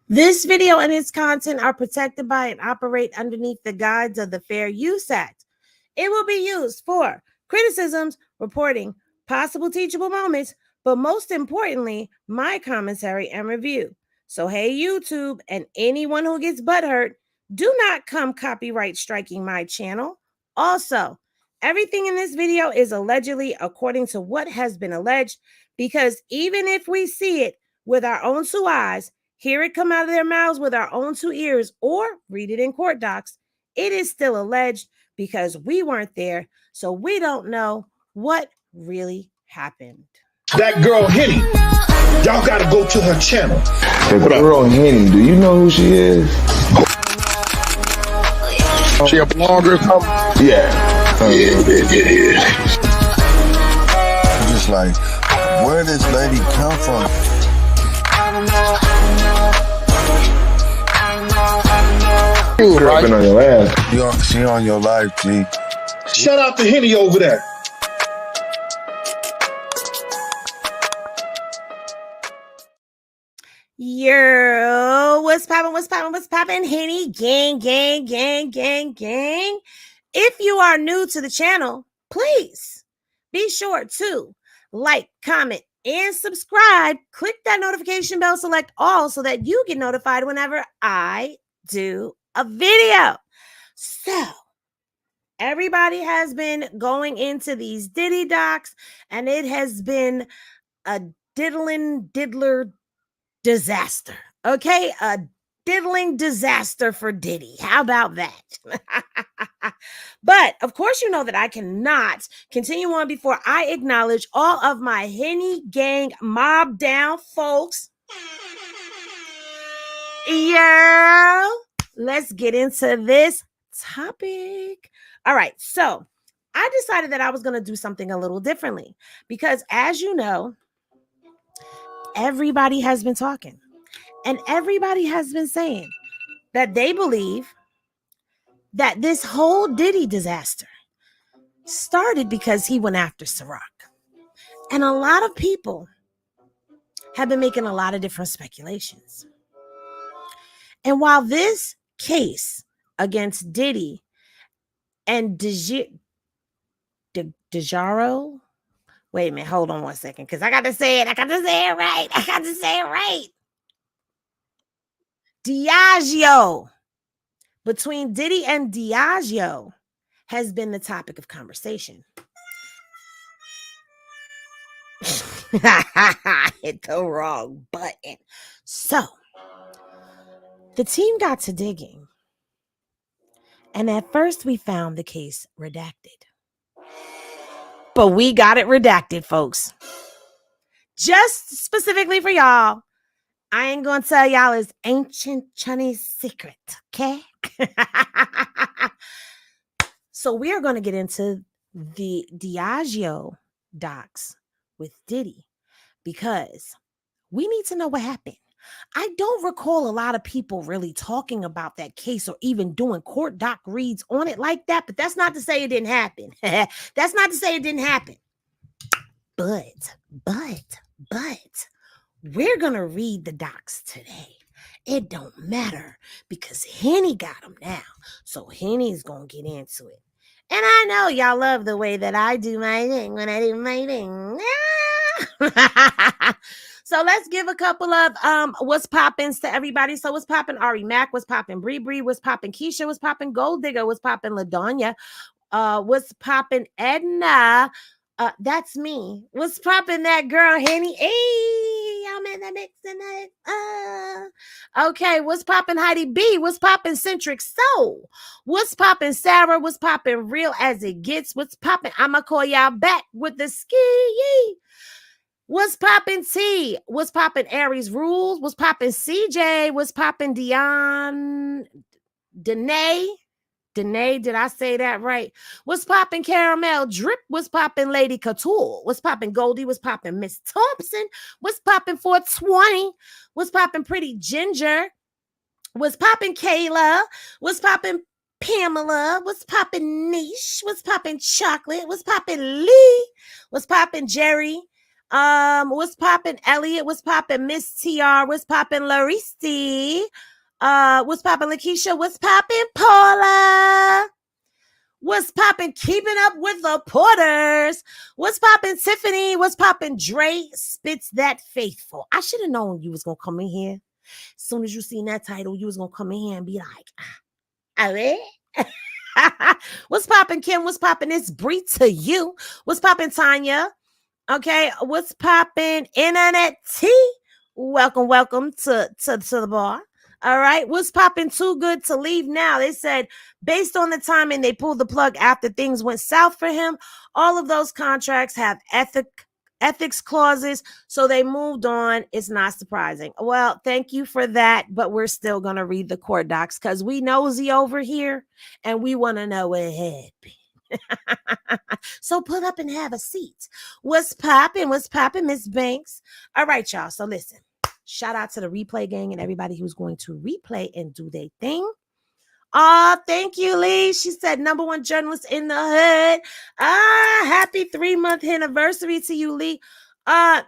This video and its content are protected by and operate underneath the guides of the Fair Use Act. It will be used for criticisms, reporting, possible teachable moments, but most importantly, my commentary and review. So, hey, YouTube, and anyone who gets butthurt, do not come copyright striking my channel. Also, everything in this video is allegedly according to what has been alleged, because even if we see it with our own two eyes, hear it come out of their mouths with our own two ears, or read it in court docs, it is still alleged because we weren't there, so we don't know what really happened. That girl Henny, y'all gotta go to her channel. The girl Henny, do you know who she is? She a blogger or something? Yeah. Just like, where did this lady come from? Right? On your ass. She on your life, G. Shout out to Henny over there. Yo, what's poppin', Henny gang. If you are new to the channel, please be sure to like, comment, and subscribe. Click that notification bell, select all, so that you get notified whenever I do a video. So, everybody has been going into these Diddy docs, and it has been a diddler disaster. Okay, a diddling disaster for Diddy. How about that? But of course, you know that I cannot continue on before I acknowledge all of my Henny gang mob down folks. Yeah, let's get into this topic. All right, so I decided that I was going to do something a little differently because, as you know, everybody has been talking and everybody has been saying that they believe that this whole Diddy disaster started because he went after Ciroc. And a lot of people have been making a lot of different speculations. And while this case against Diddy and Diageo, wait a minute, hold on one second, because I got to say it right. Diageo, between Diddy and Diageo, has been the topic of conversation. Hit the wrong button. So, the team got to digging, and at first we found the case redacted. But we got it redacted, folks. Just specifically for y'all. I ain't gonna tell y'all his ancient Chinese secret, okay? So we are going to get into the Diageo docs with Diddy because we need to know what happened. I don't recall a lot of people really talking about that case or even doing court doc reads on it like that, but that's not to say it didn't happen. That's not to say it didn't happen. But we're going to read the docs today. It don't matter because Henny got them now. So Henny's going to get into it. And I know y'all love the way that I do my thing when I do my thing. So let's give a couple of what's poppins to everybody. So what's poppin' Ari Mac, what's poppin' Bree, what's poppin' Keisha, what's poppin' Gold Digger, what's poppin' LaDonya, what's poppin' Edna, that's me. What's poppin' that girl Henny? Hey, I'm in the mix tonight. Okay, what's poppin' Heidi B? What's poppin' Centric Soul? What's poppin' Sarah? What's poppin' Real As It Gets? What's poppin'? I'ma call y'all back with the ski. What's poppin' T? What's poppin' Aries Rules? What's poppin' CJ? What's poppin' Danae? Danae, did I say that right? What's poppin' Caramel Drip? What's poppin' Lady Couture? What's poppin' Goldie? What's poppin' Miss Thompson? What's poppin' 420? What's poppin' Pretty Ginger? What's poppin' Kayla? What's poppin' Pamela? What's poppin' Niche? What's poppin' Chocolate? What's poppin' Lee? What's poppin' Jerry? What's poppin', Elliot? What's poppin', Miss TR? What's poppin', Laristi? What's poppin', Lakeisha? What's poppin', Paula? What's poppin', Keeping Up with the Porters? What's poppin', Tiffany? What's poppin', Dre? Spits That Faithful. I should have known you was gonna come in here. As soon as you seen that title, you was gonna come in here and be like, what's poppin', Kim? What's poppin'? It's Bree to you. What's poppin', Tanya? Okay, what's poppin', Internet T? Welcome to the bar. All right, what's poppin', Too Good to Leave Now? They said based on the timing, they pulled the plug after things went south for him. All of those contracts have ethics clauses, so they moved on. It's not surprising. Well, thank you for that, but we're still gonna read the court docs because we nosy over here and we want to know what happened. So pull up and have a seat. What's poppin'? What's poppin', Miss Banks? All right, y'all. So listen, shout out to the replay gang and everybody who's going to replay and do their thing. Thank you, Lee. She said, #1 journalist in the hood. Happy 3-month anniversary to you, Lee. For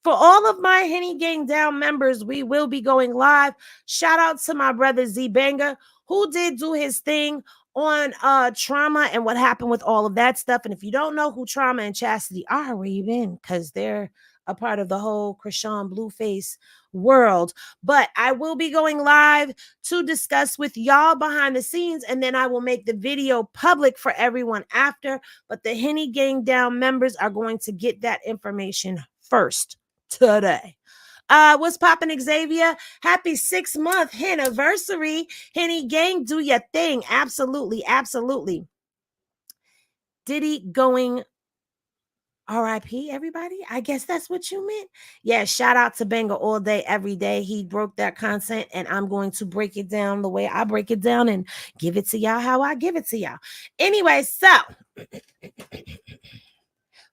all of my Henny Gang Down members, we will be going live. Shout out to my brother Z Banger, who did do his thing on Trauma and what happened with all of that stuff. And if you don't know who Trauma and Chastity are, where you been? Because they're a part of the whole Krishan Blueface world. But I will be going live to discuss with y'all behind the scenes, and then I will make the video public for everyone after. But the Henny Gang Down members are going to get that information first today. What's poppin', Xavier? Happy 6-month anniversary. Henny Gang, do your thing. Absolutely. Diddy going RIP, everybody? I guess that's what you meant. Yeah, shout out to Banger all day, every day. He broke that content, and I'm going to break it down the way I break it down and give it to y'all how I give it to y'all. Anyway, so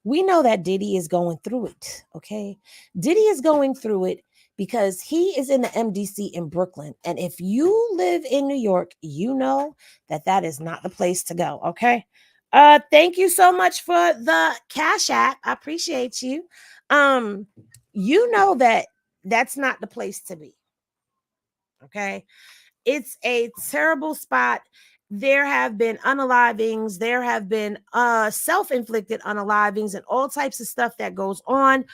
we know that Diddy is going through it, okay? Diddy is going through it because he is in the MDC in Brooklyn. And if you live in New York, you know that is not the place to go, okay? Thank you so much for the Cash App. I appreciate you. You know that's not the place to be, okay? It's a terrible spot. There have been unalivings. There have been self-inflicted unalivings and all types of stuff that goes on.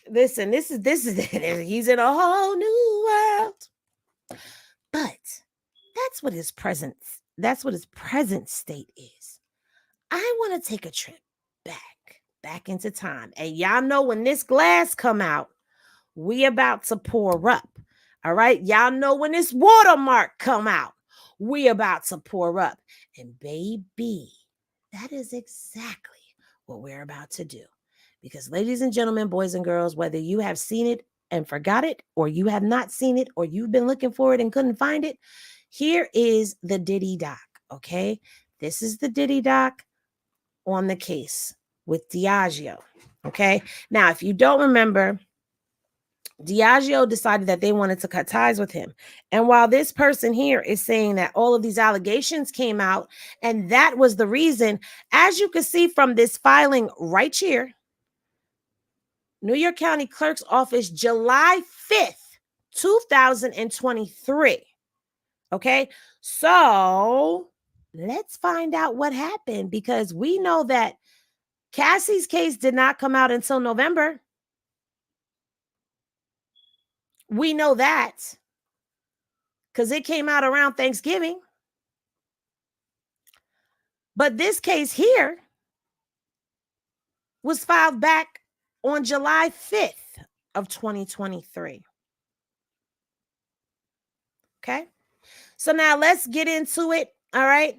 Listen, this is he's in a whole new world. But that's what his present state is. I want to take a trip back into time. And y'all know when this glass come out, we about to pour up. All right. Y'all know when this watermark come out, we about to pour up. And baby, that is exactly what we're about to do. Because ladies and gentlemen, boys and girls, whether you have seen it and forgot it, or you have not seen it, or you've been looking for it and couldn't find it, here is the Diddy doc. Okay. This is the Diddy doc on the case with Diageo. Okay. Now, if you don't remember, Diageo decided that they wanted to cut ties with him. And while this person here is saying that all of these allegations came out, and that was the reason, as you can see from this filing right here, New York County Clerk's Office, July 5th, 2023. Okay, so let's find out what happened, because we know that Cassie's case did not come out until November. We know that because it came out around Thanksgiving. But this case here was filed back on July 5th of 2023. Okay. So now let's get into it. All right.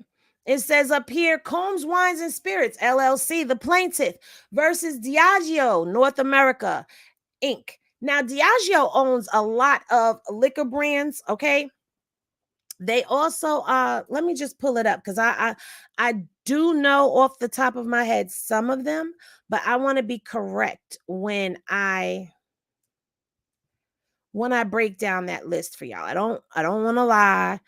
It says up here, Combs Wines and Spirits, LLC, the plaintiff, versus Diageo, North America, Inc. Now, Diageo owns a lot of liquor brands, okay? They also, let me just pull it up, because I do know off the top of my head some of them, but I want to be correct when I break down that list for y'all. I don't want to lie.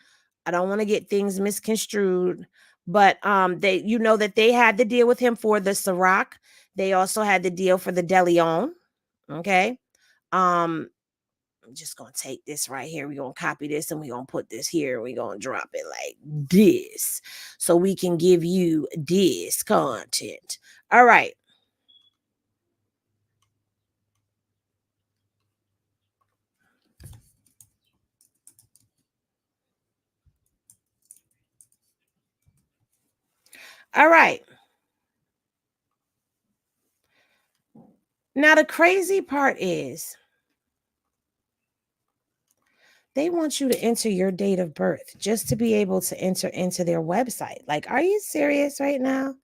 I don't want to get things misconstrued, But that they had the deal with him for the Ciroc. They also had the deal for the deleon. Okay. I'm just gonna take this right here. We're gonna copy this and we're gonna put this here. We're gonna drop it like this so we can give you this content. All right. All right. Now, the crazy part is they want you to enter your date of birth just to be able to enter into their website. Like, are you serious right now?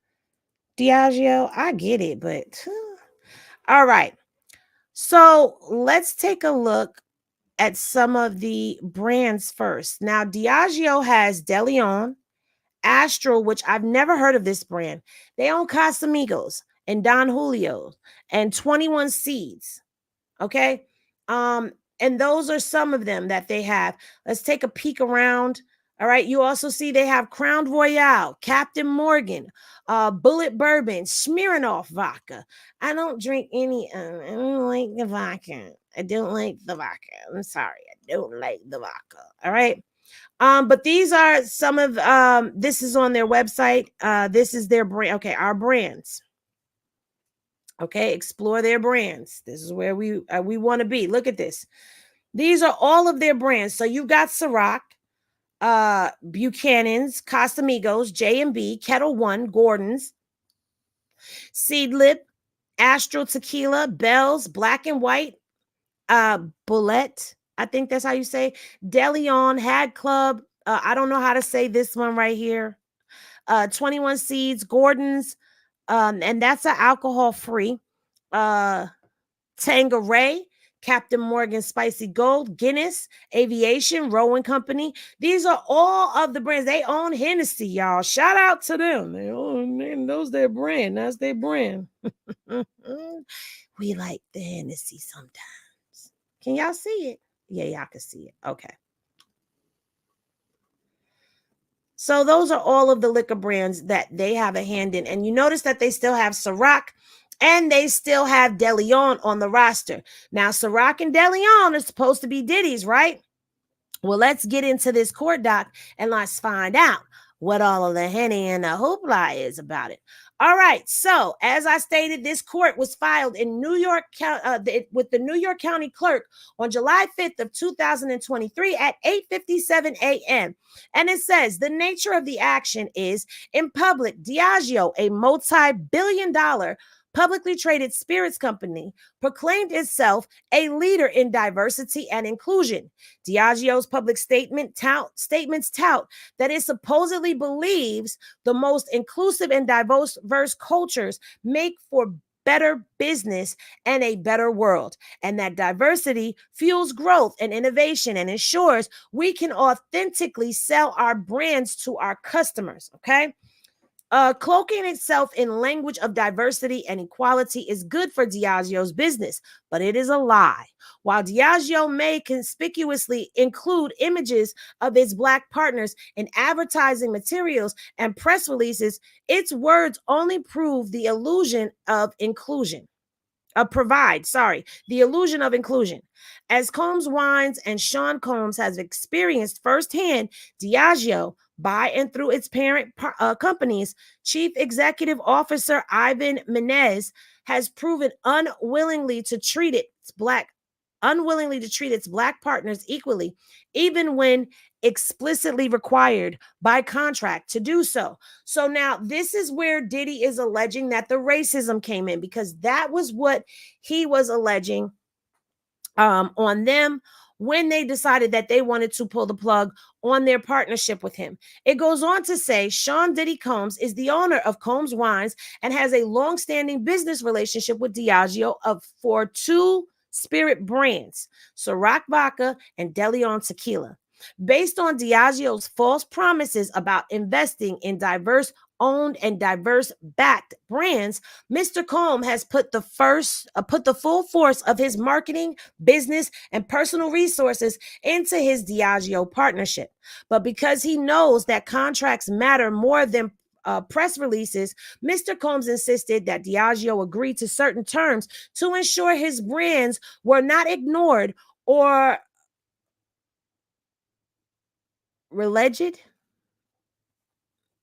Diageo, I get it, but all right. So let's take a look at some of the brands first. Now, Diageo has deleon, Astral, which I've never heard of this brand. They own Casamigos and Don Julio and 21 Seeds. Okay. And those are some of them that they have. Let's take a peek around. All right. You also see they have Crown Royale, Captain Morgan, Bullet Bourbon, Smirnoff vodka. I don't drink any. I don't like the vodka. I don't like the vodka. I'm sorry. I don't like the vodka. All right. But these are some of this is on their website. This is their brand. Okay, our brands. Okay, explore their brands. This is where we want to be. Look at this. These are all of their brands. So you've got Ciroc, Buchanan's, Casamigos, J&B, Kettle One, Gordon's, Seedlip, Astral Tequila, Bell's, Black and White, Bullet. I think that's how you say. deleon, Had Club. I don't know how to say this one right here. 21 Seeds, Gordon's, and that's an alcohol-free. Tanqueray, Captain Morgan Spicy Gold, Guinness, Aviation, Rowan Company. These are all of the brands. They own Hennessy, y'all. Shout out to them. They own, those their brand. That's their brand. We like the Hennessy sometimes. Can y'all see it? Yeah, y'all can see it. Okay. So those are all of the liquor brands that they have a hand in. And you notice that they still have Ciroc and they still have deleon on the roster. Now, Ciroc and deleon are supposed to be Diddy's, right? Well, let's get into this court doc and let's find out what all of the henny and the hoopla is about it. All right. So, as I stated, this court was filed in New York with the New York County Clerk on July 5th of 2023 at 8:57 a.m. And it says the nature of the action is in public. Diageo, a multi-billion-dollar publicly traded spirits company, proclaimed itself a leader in diversity and inclusion. Diageo's public statements tout that it supposedly believes the most inclusive and diverse cultures make for better business and a better world, and that diversity fuels growth and innovation and ensures we can authentically sell our brands to our customers. Okay. Cloaking itself in language of diversity and equality is good for Diageo's business, but it is a lie. While Diageo may conspicuously include images of its Black partners in advertising materials and press releases, its words only prove the illusion of inclusion. The illusion of inclusion. As Combs Wines and Sean Combs has experienced firsthand, Diageo, by and through its parent companies, Chief Executive Officer Ivan Menez has proven unwillingly to treat its Black partners equally, even when explicitly required by contract to do so. So now this is where Diddy is alleging that the racism came in, because that was what he was alleging on them when they decided that they wanted to pull the plug on their partnership with him. It goes on to say Sean Diddy Combs is the owner of Combs Wines and has a long-standing business relationship with Diageo for two spirit brands, Ciroc Vodka and deleon Tequila. Based on Diageo's false promises about investing in diverse owned and diverse backed brands, Mr. Combs has put the full force of his marketing, business, and personal resources into his Diageo partnership. But because he knows that contracts matter more than press releases, Mr. Combs insisted that Diageo agree to certain terms to ensure his brands were not ignored or relegated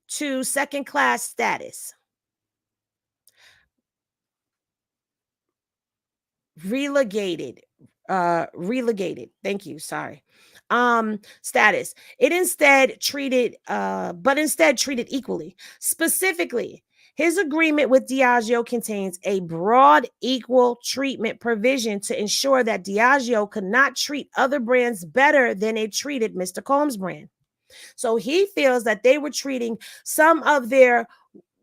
to second-class status. Relegated. Thank you. Sorry. Status. It instead treated equally. Specifically, his agreement with Diageo contains a broad equal treatment provision to ensure that Diageo could not treat other brands better than it treated Mr. Combs' brand. So he feels that they were treating some of their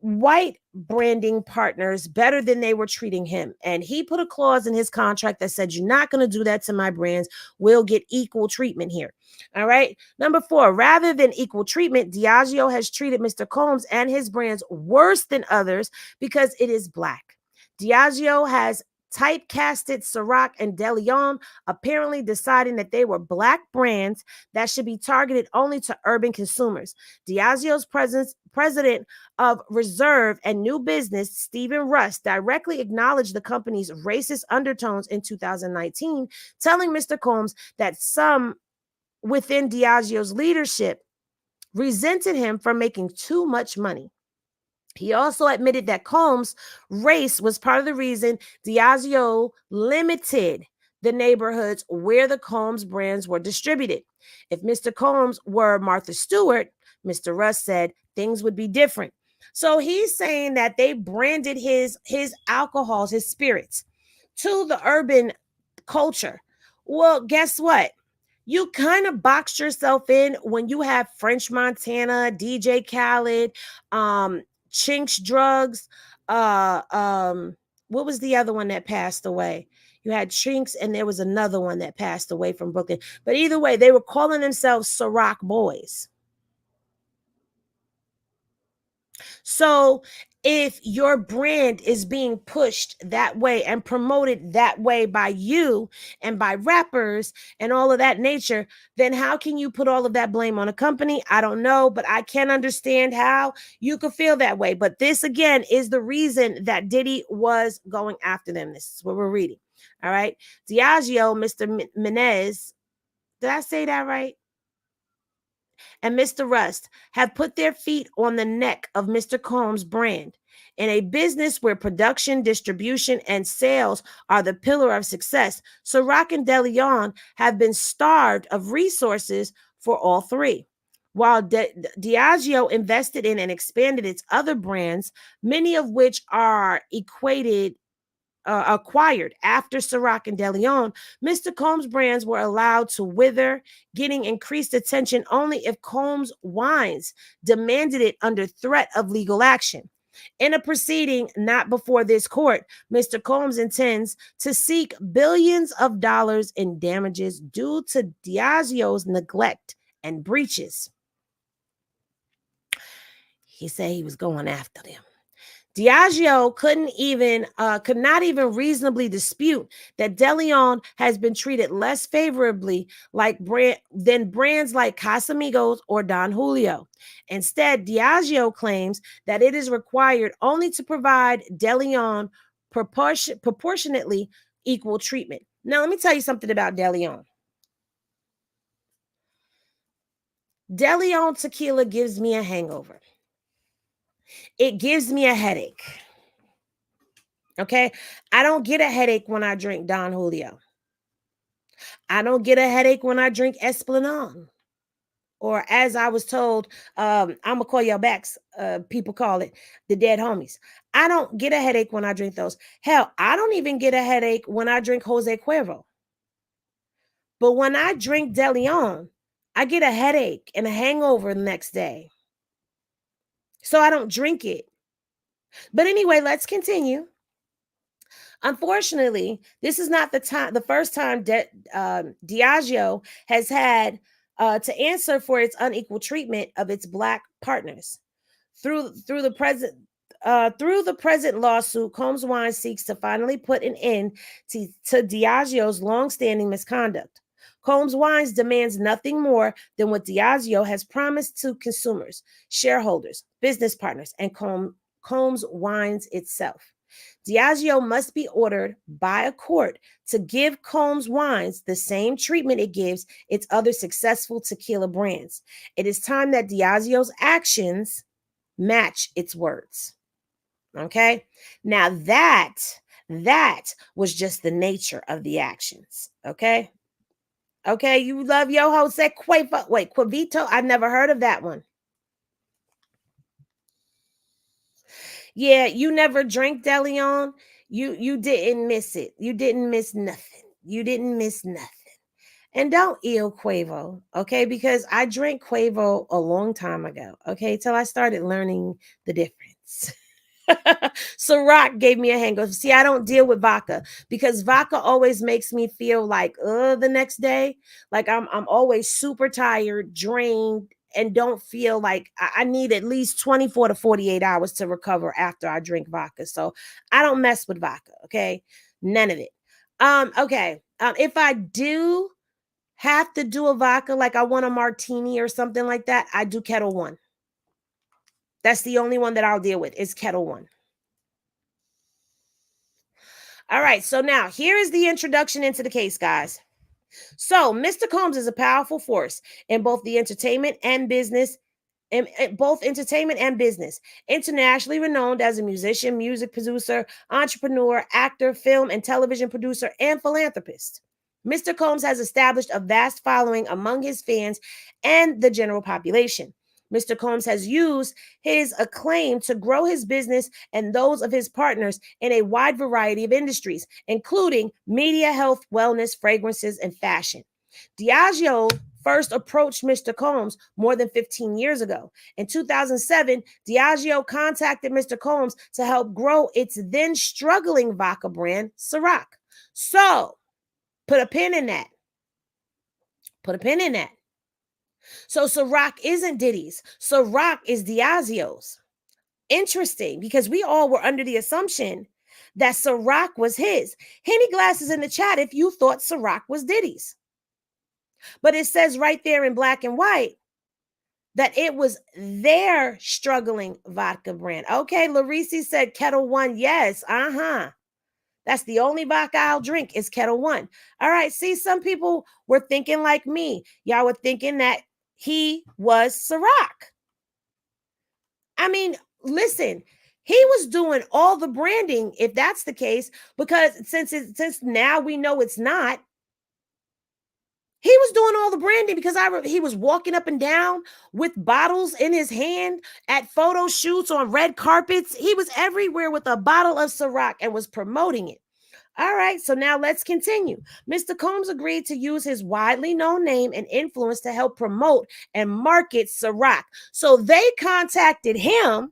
white branding partners better than they were treating him. And he put a clause in his contract that said, you're not going to do that to my brands. We'll get equal treatment here. All right. Number 4, rather than equal treatment, Diageo has treated Mr. Combs and his brands worse than others because it is black. Diageo has typecasted Ciroc and deleon, apparently deciding that they were black brands that should be targeted only to urban consumers. Diageo's president of Reserve and New Business, Stephen Rust, directly acknowledged the company's racist undertones in 2019, telling Mr. Combs that some within Diageo's leadership resented him for making too much money. He also admitted that Combs' race was part of the reason Diageo limited the neighborhoods where the Combs brands were distributed. If Mr. Combs were Martha Stewart, Mr. Rust said, things would be different. So he's saying that they branded his alcohols, his spirits, to the urban culture. Well, guess what? You kind of boxed yourself in when you have French Montana, DJ Khaled, Chinks Drugs. What was the other one that passed away? You had Chinks, and there was another one that passed away from Brooklyn. But either way, they were calling themselves Ciroc Boys. So if your brand is being pushed that way and promoted that way by you and by rappers and all of that nature, then how can you put all of that blame on a company? I don't know, but I can understand how you could feel that way. But this, again, is the reason that Diddy was going after them. This is what we're reading. All right. Diageo, Mr. Menez, did I say that right? And Mr. Rust have put their feet on the neck of Mr. Combs' brand. In a business where production, distribution, and sales are the pillar of success, Ciroc and deleon have been starved of resources for all three. While Diageo invested in and expanded its other brands, many of which are acquired after Ciroc and deleon, Mr. Combs' brands were allowed to wither, getting increased attention only if Combs Wines demanded it under threat of legal action. In a proceeding not before this court, Mr. Combs intends to seek billions of dollars in damages due to Diageo's neglect and breaches. He said he was going after them. Diageo could not even reasonably dispute that deleon has been treated less favorably than brands like Casamigos or Don Julio. Instead, Diageo claims that it is required only to provide deleon proportionately equal treatment. Now, let me tell you something about deleon. Deleon tequila gives me a hangover. It gives me a headache. Okay? I don't get a headache when I drink Don Julio. I don't get a headache when I drink Esplanade. Or as I was told, I'm going to call y'all backs. People call it the dead homies. I don't get a headache when I drink those. Hell, I don't even get a headache when I drink Jose Cuervo. But when I drink deleon, I get a headache and a hangover the next day. So I don't drink it. But anyway, let's continue. Unfortunately, this is not the first time Diageo has had to answer for its unequal treatment of its black partners. Through the present lawsuit, Combs Wine seeks to finally put an end to Diageo's longstanding misconduct. Combs Wines demands nothing more than what Diageo has promised to consumers, shareholders, business partners, and Combs Wines itself. Diageo must be ordered by a court to give Combs Wines the same treatment it gives its other successful tequila brands. It is time that Diageo's actions match its words. Okay? Now that was just the nature of the actions. Okay? Okay, you love Yo Jose Cuervo. Wait, Cuervito? I've never heard of that one. Yeah, you never drank deleon. You didn't miss it. You didn't miss nothing. You didn't miss nothing. And don't ill Quavo, okay? Because I drank Quavo a long time ago, okay? Till I started learning the difference. Ciroc gave me a hangover. See, I don't deal with vodka because vodka always makes me feel like the next day. Like I'm always super tired, drained, and don't feel like I need at least 24 to 48 hours to recover after I drink vodka. So I don't mess with vodka, okay? None of it. Okay. If I do have to do a vodka, like I want a martini or something like that, I do Kettle One. That's the only one that I'll deal with is Kettle One. All right, so now here is the introduction into the case, guys. So Mr. Combs is a powerful force in both the entertainment and business, internationally renowned as a musician, music producer, entrepreneur, actor, film and television producer, and philanthropist. Mr. Combs has established a vast following among his fans and the general population. Mr. Combs has used his acclaim to grow his business and those of his partners in a wide variety of industries, including media, health, wellness, fragrances, and fashion. Diageo first approached Mr. Combs more than 15 years ago. In 2007, Diageo contacted Mr. Combs to help grow its then struggling vodka brand, Ciroc. So, put a pin in that. Put a pin in that. So Ciroc isn't Diddy's. Ciroc is Diageo's. Interesting, because we all were under the assumption that Ciroc was his. Henny Glasses in the chat if you thought Ciroc was Diddy's. But it says right there in black and white that it was their struggling vodka brand. Okay, Larisi said Kettle One. Yes, That's the only vodka I'll drink is Kettle One. All right, see, some people were thinking like me. Y'all were thinking that he was Ciroc. I mean, listen, he was doing all the branding, if that's the case, because since now we know it's not. He was doing all the branding because he was walking up and down with bottles in his hand at photo shoots on red carpets. He was everywhere with a bottle of Ciroc and was promoting it. All right, so now let's continue. Mr. Combs agreed to use his widely known name and influence to help promote and market Ciroc. So they contacted him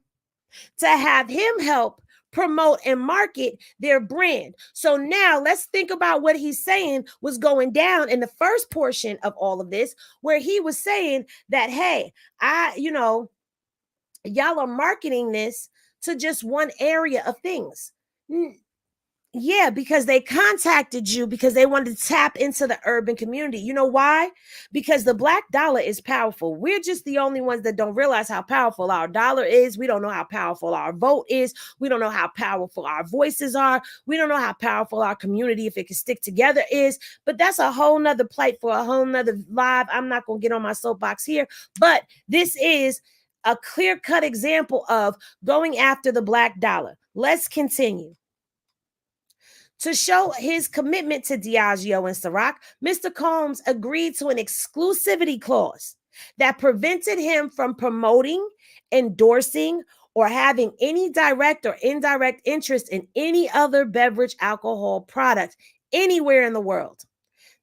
to have him help promote and market their brand. So now let's think about what he's saying was going down in the first portion of all of this, where he was saying that, hey, y'all are marketing this to just one area of things. Yeah, because they contacted you because they wanted to tap into the urban community. You know why? Because the black dollar is powerful. We're just the only ones that don't realize how powerful our dollar is. We don't know how powerful our vote is. We don't know how powerful our voices are. We don't know how powerful our community, if it can stick together, is. But that's a whole nother plight for a whole nother live. I'm not going to get on my soapbox here. But this is a clear-cut example of going after the black dollar. Let's continue. To show his commitment to Diageo and Ciroc, Mr. Combs agreed to an exclusivity clause that prevented him from promoting, endorsing, or having any direct or indirect interest in any other beverage alcohol product anywhere in the world.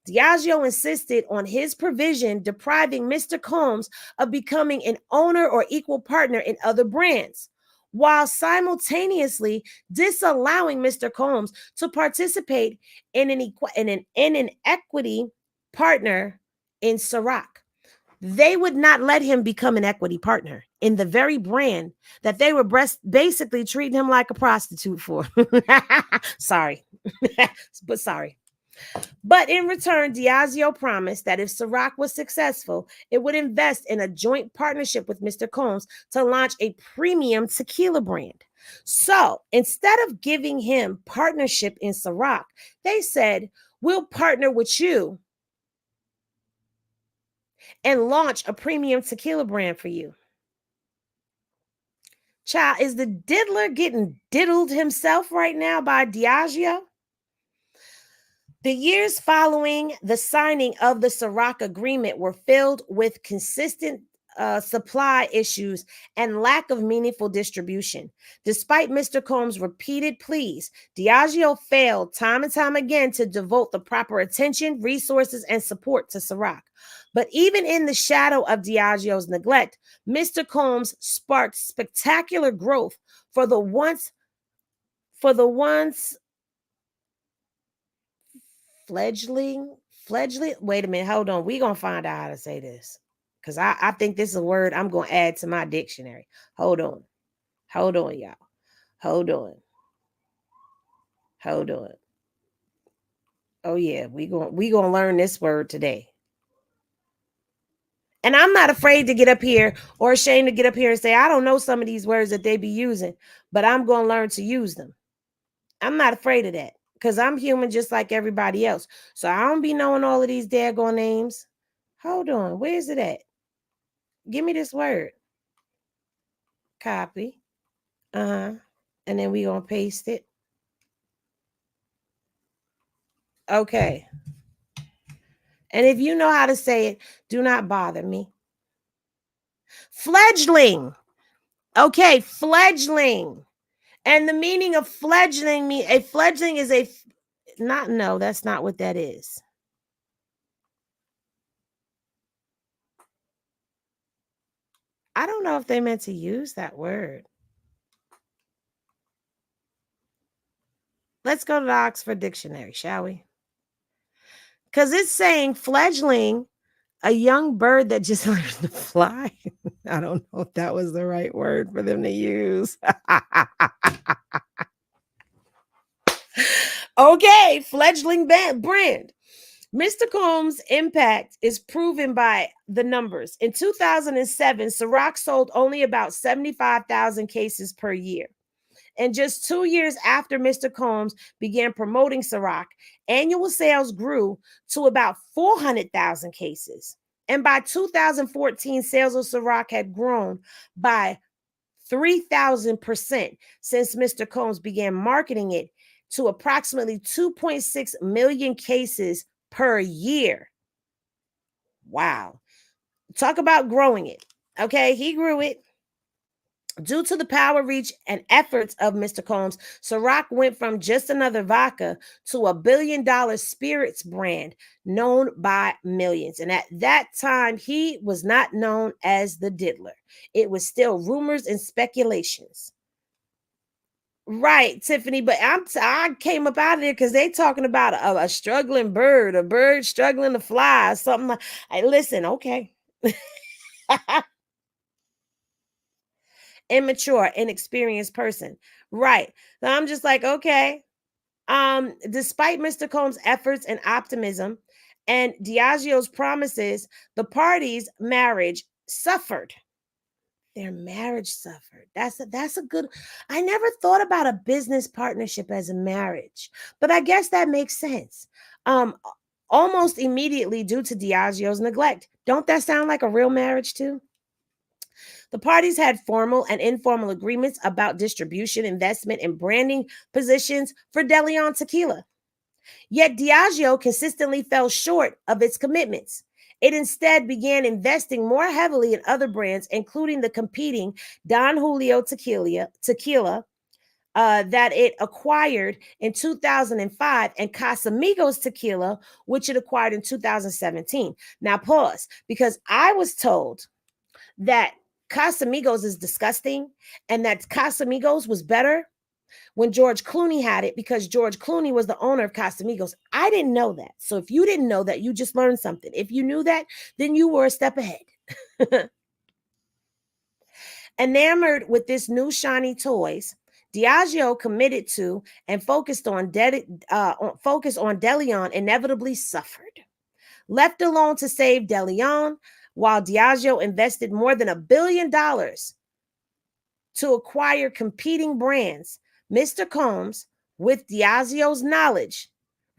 Diageo insisted on his provision, depriving Mr. Combs of becoming an owner or equal partner in other brands, while simultaneously disallowing Mr. Combs to participate in an equity partner in Ciroc. They would not let him become an equity partner in the very brand that they were basically treating him like a prostitute for. Sorry. But sorry. But in return, Diageo promised that if Ciroc was successful, it would invest in a joint partnership with Mr. Combs to launch a premium tequila brand. So instead of giving him partnership in Ciroc, they said, we'll partner with you and launch a premium tequila brand for you. Child, is the diddler getting diddled himself right now by Diageo? The years following the signing of the Ciroc agreement were filled with consistent supply issues and lack of meaningful distribution. Despite Mr. Combs' repeated pleas, Diageo failed time and time again to devote the proper attention, resources, and support to Ciroc. But even in the shadow of Diageo's neglect, Mr. Combs sparked spectacular growth for the once fledgling. Wait a minute, hold on. We're gonna find out how to say this. Because I think this is a word I'm gonna add to my dictionary. Hold on, y'all. Hold on. Oh yeah, we gonna learn this word today. And I'm not afraid to get up here or ashamed to get up here and say, I don't know some of these words that they be using, but I'm going to learn to use them. I'm not afraid of that because I'm human just like everybody else. So I don't be knowing all of these daggone names. Hold on. Where's it at? Give me this word. Copy. And then we going to paste it. Okay. And if you know how to say it, do not bother me. Fledgling. Okay, fledgling. And the meaning of fledgling, a fledgling is that's not what that is. I don't know if they meant to use that word. Let's go to the Oxford Dictionary, shall we? Because it's saying fledgling, a young bird that just learns to fly. I don't know if that was the right word for them to use. Okay, fledgling brand. Mr. Combs' impact is proven by the numbers. In 2007, Ciroc sold only about 75,000 cases per year. And just 2 years after Mr. Combs began promoting Ciroc, annual sales grew to about 400,000 cases. And by 2014, sales of Ciroc had grown by 3,000% since Mr. Combs began marketing it to approximately 2.6 million cases per year. Wow. Talk about growing it. Okay, he grew it. Due to the power, reach, and efforts of Mr. Combs, Ciroc went from just another vodka to $1 billion spirits brand known by millions. And at that time, he was not known as the diddler. It was still rumors and speculations. Right, Tiffany, but I came up out of there because they talking about a struggling bird, a bird struggling to fly, or something like. Hey, listen, okay. Immature, inexperienced person. Right. So I'm just like, okay. Despite Mr. Combs' efforts and optimism and Diageo's promises, the parties' marriage suffered. Their marriage suffered. That's a good. I never thought about a business partnership as a marriage, but I guess that makes sense. Almost immediately due to Diageo's neglect. Don't that sound like a real marriage too? The parties had formal and informal agreements about distribution, investment, and branding positions for deleon tequila. Yet Diageo consistently fell short of its commitments. It instead began investing more heavily in other brands, including the competing Don Julio tequila that it acquired in 2005 and Casamigos tequila, which it acquired in 2017. Now pause, because I was told that Casamigos is disgusting and that Casamigos was better when George Clooney had it because George Clooney was the owner of Casamigos. I didn't know that. So if you didn't know that, you just learned something. If you knew that, then you were a step ahead. Enamored with this new shiny toys, Diageo committed to and focused on deleon inevitably suffered. Left alone to save deleon, while Diageo invested more than $1 billion to acquire competing brands, Mr. Combs, with Diageo's knowledge,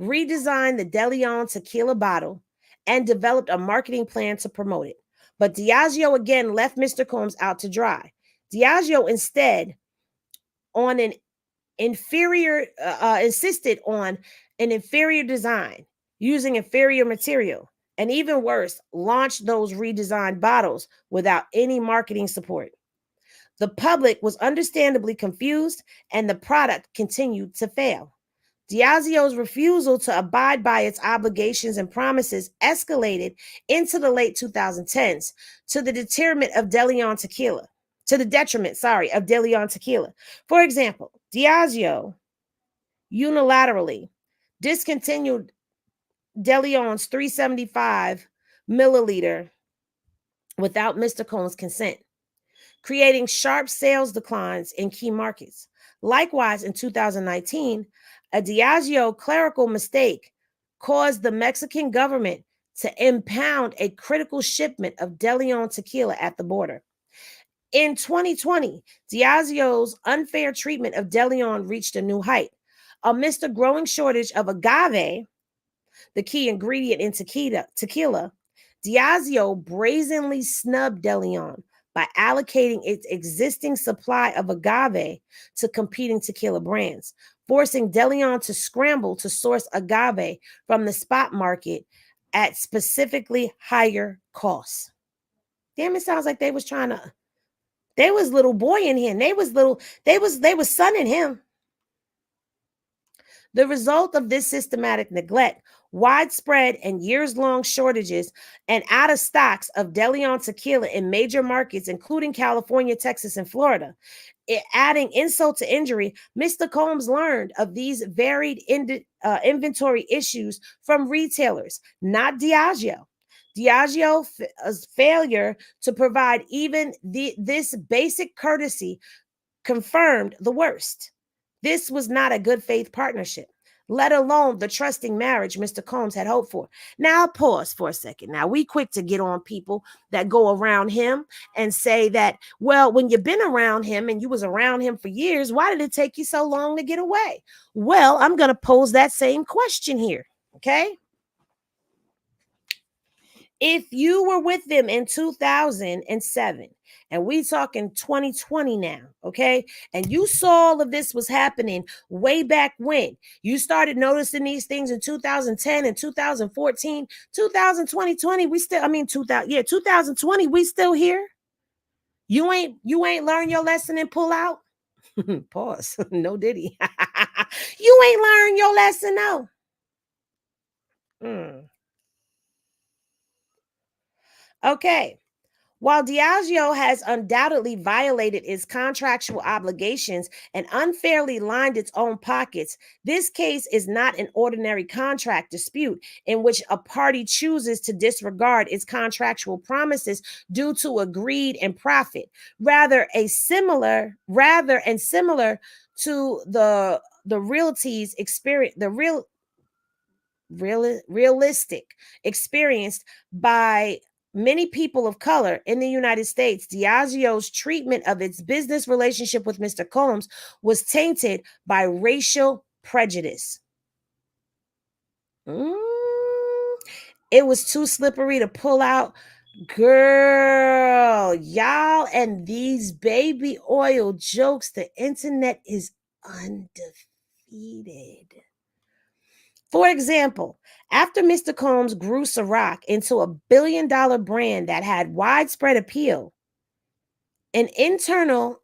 redesigned the deleon tequila bottle and developed a marketing plan to promote it. But Diageo again left Mr. Combs out to dry. Diageo instead on an insisted on an inferior design using inferior material, and even worse, launched those redesigned bottles without any marketing support. The public was understandably confused, and the product continued to fail. Diageo's refusal to abide by its obligations and promises escalated into the late 2010s to the detriment of deleon tequila. For example, Diageo unilaterally discontinued deleon's 375 milliliter without Mr. Combs' consent, creating sharp sales declines in key markets. Likewise, in 2019, a Diageo clerical mistake caused the Mexican government to impound a critical shipment of deleon tequila at the border. In 2020, Diageo's unfair treatment of deleon reached a new height. Amidst a growing shortage of agave, the key ingredient in tequila, Diageo brazenly snubbed deleon by allocating its existing supply of agave to competing tequila brands, forcing deleon to scramble to source agave from the spot market at specifically higher costs. Damn, it sounds like they was little boy in here, and they was sunning him. The result of this systematic neglect, widespread and years-long shortages and out of stocks of deleon tequila in major markets, including California, Texas, and Florida. Adding insult to injury, Mr. Combs learned of these varied inventory issues from retailers, not Diageo. Diageo's failure to provide even this basic courtesy confirmed the worst. This was not a good faith partnership, let alone the trusting marriage Mr. Combs had hoped for. Now, pause for a second. Now, we quick to get on people that go around him and say that, well, when you've been around him and you was around him for years, why did it take you so long to get away? Well, I'm going to pose that same question here, okay? If you were with them in 2007, and we talking 2020 now, okay, and you saw all of this was happening way back when, you started noticing these things in 2010 and 2014, 2020, 2020, we still here? You ain't learned your lesson and pull out? Pause. No Diddy. You ain't learned your lesson, no. Okay. While Diageo has undoubtedly violated its contractual obligations and unfairly lined its own pockets, this case is not an ordinary contract dispute in which a party chooses to disregard its contractual promises due to greed and profit. Rather, similar to the realistic experienced by many people of color in the United States, Diageo's treatment of its business relationship with Mr. Combs was tainted by racial prejudice. It was too slippery to pull out. Girl, y'all, and these baby oil jokes, the internet is undefeated. For example, after Mr. Combs grew Ciroc into $1 billion brand that had widespread appeal, an internal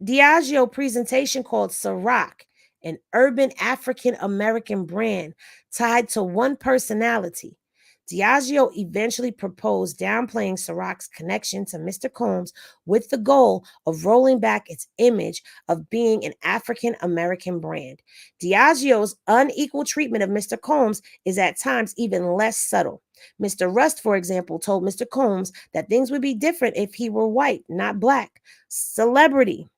Diageo presentation called Ciroc, an urban African-American brand tied to one personality, Diageo eventually proposed downplaying Ciroc's connection to Mr. Combs with the goal of rolling back its image of being an African-American brand. Diageo's unequal treatment of Mr. Combs is at times even less subtle. Mr. Rust, for example, told Mr. Combs that things would be different if he were white, not black. Celebrity.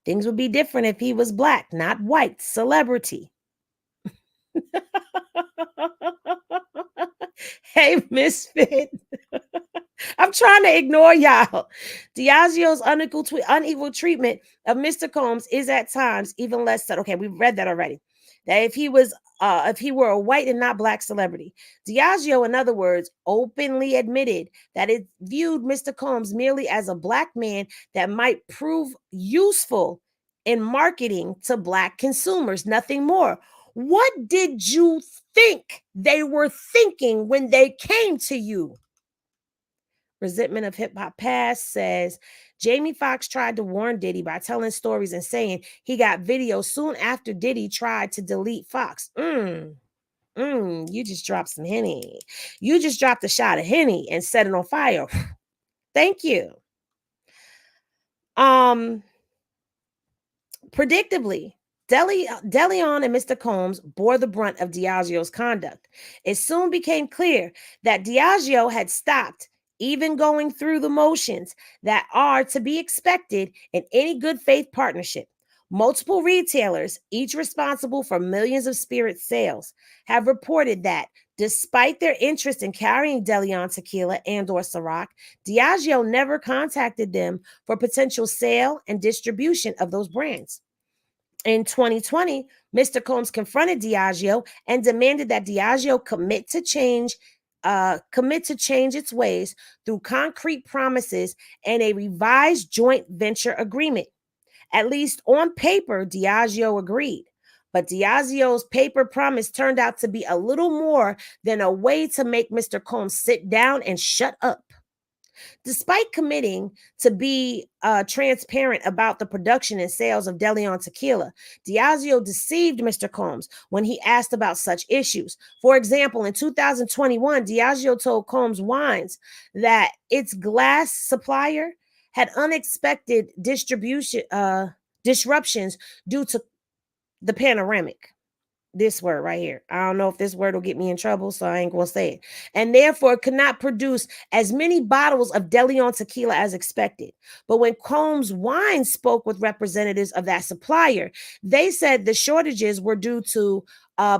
Things would be different if he was black, not white. Celebrity. Hey, Misfit. I'm trying to ignore y'all. Diageo's unequal treatment of Mr. Combs is at times even less subtle. Okay, we've read that already. That if he were a white and not black celebrity. Diageo, in other words, openly admitted that it viewed Mr. Combs merely as a black man that might prove useful in marketing to black consumers, nothing more. What did you think they were thinking when they came to you? Resentment of Hip Hop Past says Jamie Foxx tried to warn Diddy by telling stories and saying he got video soon after Diddy tried to delete Fox. You just dropped some Henny. You just dropped a shot of Henny and set it on fire. Thank you. Predictably, deleon and Mr. Combs bore the brunt of Diageo's conduct. It soon became clear that Diageo had stopped even going through the motions that are to be expected in any good faith partnership. Multiple retailers, each responsible for millions of spirit sales, have reported that despite their interest in carrying deleon tequila and/or Ciroc, Diageo never contacted them for potential sale and distribution of those brands. In 2020, Mr. Combs confronted Diageo and demanded that Diageo commit to change its ways through concrete promises and a revised joint venture agreement. At least on paper, Diageo agreed. But Diageo's paper promise turned out to be a little more than a way to make Mr. Combs sit down and shut up. Despite committing to be transparent about the production and sales of deleon tequila, Diageo deceived Mr. Combs when he asked about such issues. For example, in 2021, Diageo told Combs Wines that its glass supplier had unexpected disruptions due to the panoramic. This word right here. I don't know if this word will get me in trouble, so I ain't going to say it. And therefore could not produce as many bottles of deleon tequila as expected. But when Combs Wine spoke with representatives of that supplier, they said the shortages were due to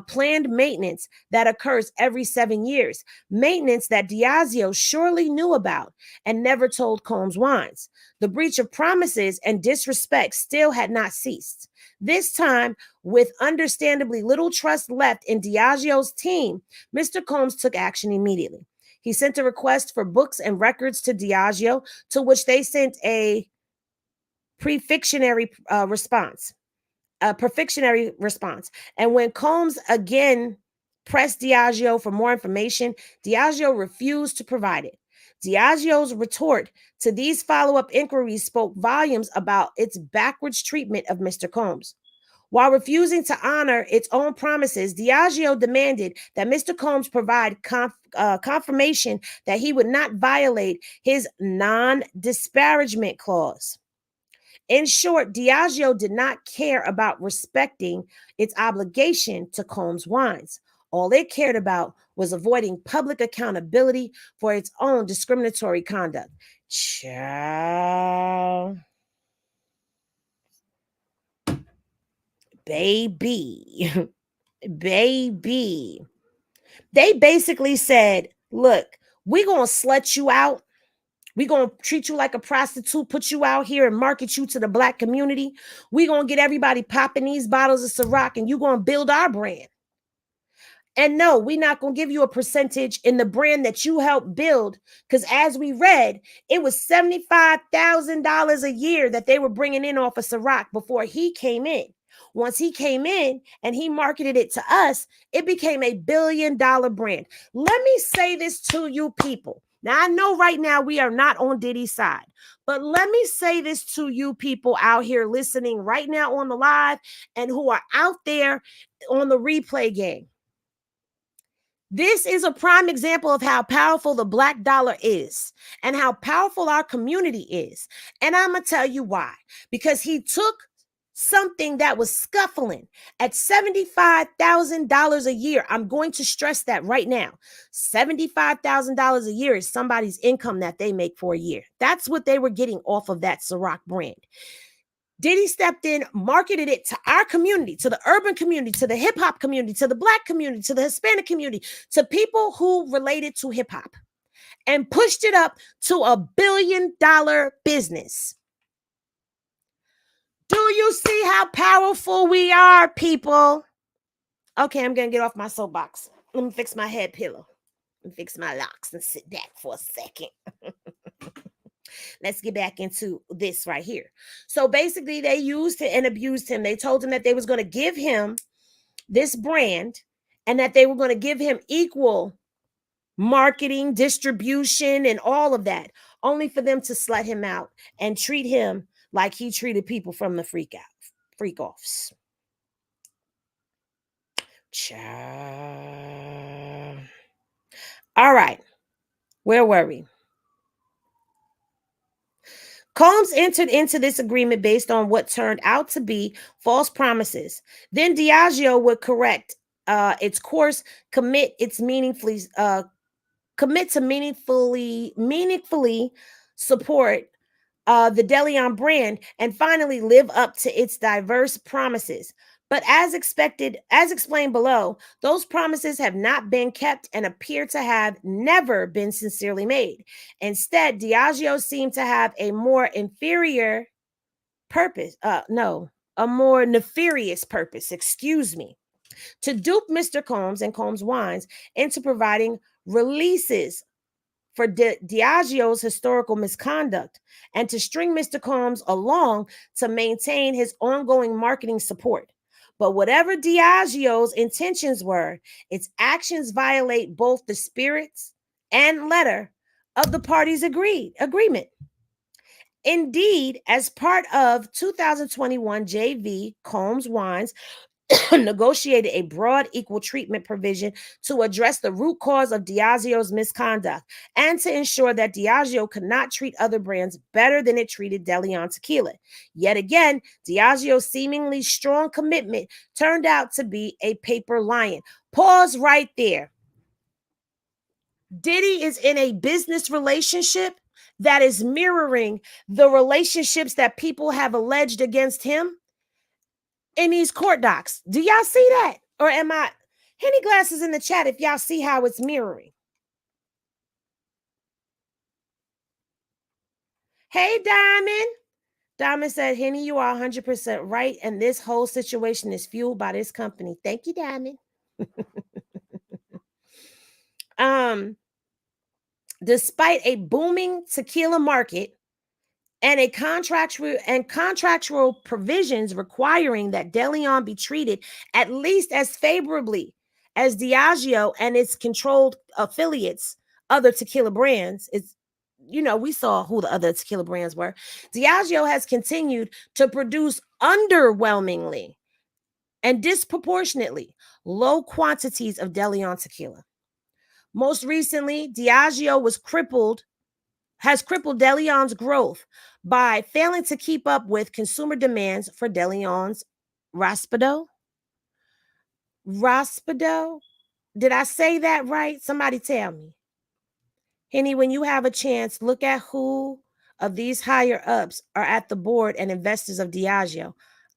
planned maintenance that occurs every 7 years. Maintenance that Diageo surely knew about and never told Combs Wines. The breach of promises and disrespect still had not ceased. This time, with understandably little trust left in Diageo's team, Mr. Combs took action immediately. He sent a request for books and records to Diageo, to which they sent a perfectionary response. And when Combs again pressed Diageo for more information, Diageo refused to provide it. Diageo's retort to these follow-up inquiries spoke volumes about its backwards treatment of Mr. Combs. While refusing to honor its own promises, Diageo demanded that Mr. Combs provide confirmation that he would not violate his non-disparagement clause. In short, Diageo did not care about respecting its obligation to Combs Wines. All it cared about was avoiding public accountability for its own discriminatory conduct. Ciao. Baby. Baby. They basically said, look, we're going to slut you out. We're going to treat you like a prostitute, put you out here and market you to the black community. We're going to get everybody popping these bottles of Ciroc and you're going to build our brand. And no, we're not going to give you a percentage in the brand that you helped build, because as we read, it was $75,000 a year that they were bringing in off of Ciroc before he came in. Once he came in and he marketed it to us, it became $1 billion brand. Let me say this to you people. Now, I know right now we are not on Diddy's side, but let me say this to you people out here listening right now on the live and who are out there on the replay game. This is a prime example of how powerful the black dollar is and how powerful our community is. And I'm going to tell you why. Because he took something that was scuffling at $75,000 a year. I'm going to stress that right now. $75,000 a year is somebody's income that they make for a year. That's what they were getting off of that Ciroc brand. Diddy stepped in, marketed it to our community, to the urban community, to the hip hop community, to the black community, to the Hispanic community, to people who related to hip hop, and pushed it up to $1 billion business. Do you see how powerful we are, people? Okay, I'm going to get off my soapbox. Let me fix my head pillow and fix my locks and sit back for a second. Let's get back into this right here. So basically, they used and abused him. They told him that they was going to give him this brand and that they were going to give him equal marketing, distribution, and all of that, only for them to slut him out and treat him like he treated people from the freak offs. All right. Where were we? Combs entered into this agreement based on what turned out to be false promises. Then Diageo would correct its course, commit to meaningfully support the deleon brand, and finally live up to its diverse promises. But as explained below, those promises have not been kept and appear to have never been sincerely made. Instead, Diageo seemed to have a more inferior purpose. A more nefarious purpose, to dupe Mr. Combs and Combs Wines into providing releases for Diageo's historical misconduct and to string Mr. Combs along to maintain his ongoing marketing support. But whatever Diageo's intentions were, its actions violate both the spirits and letter of the parties' agreement. Indeed, as part of 2021 JV, Combs Wines negotiated a broad equal treatment provision to address the root cause of Diageo's misconduct and to ensure that Diageo could not treat other brands better than it treated deleon tequila. Yet again, Diageo's seemingly strong commitment turned out to be a paper lion. Pause right there. Diddy is in a business relationship that is mirroring the relationships that people have alleged against him in these court docs. Do y'all see that? Or am I Henny Glasses in the chat if y'all see how it's mirroring? Hey, Diamond. Diamond said, Henny, you are 100% right. And this whole situation is fueled by this company. Thank you, Diamond. Despite a booming tequila market, and contractual provisions requiring that deleon be treated at least as favorably as Diageo and its controlled affiliates, other tequila brands. We saw who the other tequila brands were. Diageo has continued to produce underwhelmingly and disproportionately low quantities of deleon tequila. Most recently, Diageo has crippled deleon's growth by failing to keep up with consumer demands for deleon's Raspido. Did I say that right? Somebody tell me. Henny, when you have a chance, look at who of these higher ups are at the board and investors of Diageo.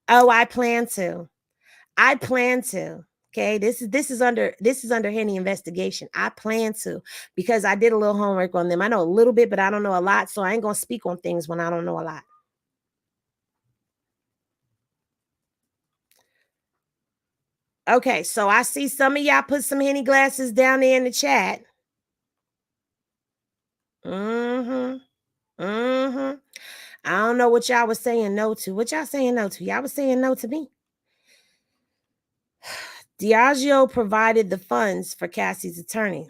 Oh, I plan to. Okay, this is under Henny investigation. I plan to, because I did a little homework on them. I know a little bit, but I don't know a lot, so I ain't gonna speak on things when I don't know a lot. Okay, so I see some of y'all put some Henny Glasses down there in the chat. I don't know what y'all was saying no to. What y'all saying no to? Y'all was saying no to me. Diageo provided the funds for Cassie's attorney.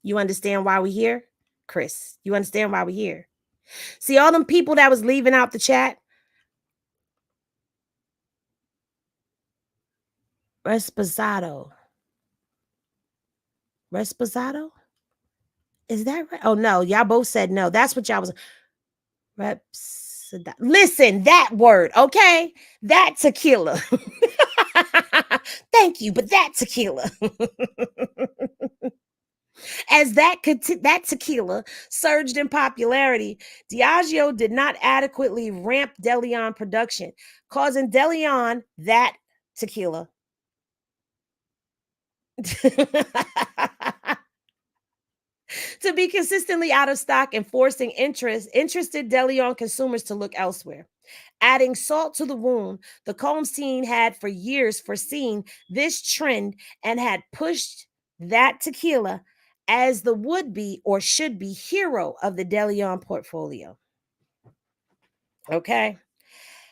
You understand why we're here? Chris, you understand why we're here? See all them people that was leaving out the chat? Resposado. Is that right? Oh no, y'all both said no. That's what y'all was. Listen, that word, okay? That tequila. Thank you, but that tequila. As that tequila surged in popularity, Diageo did not adequately ramp deleon production, causing deleon, that tequila, to be consistently out of stock and forcing interested deleon consumers to look elsewhere. Adding salt to the wound, the Combs team had for years foreseen this trend and had pushed that tequila as the would-be or should-be hero of the deleon portfolio. Okay?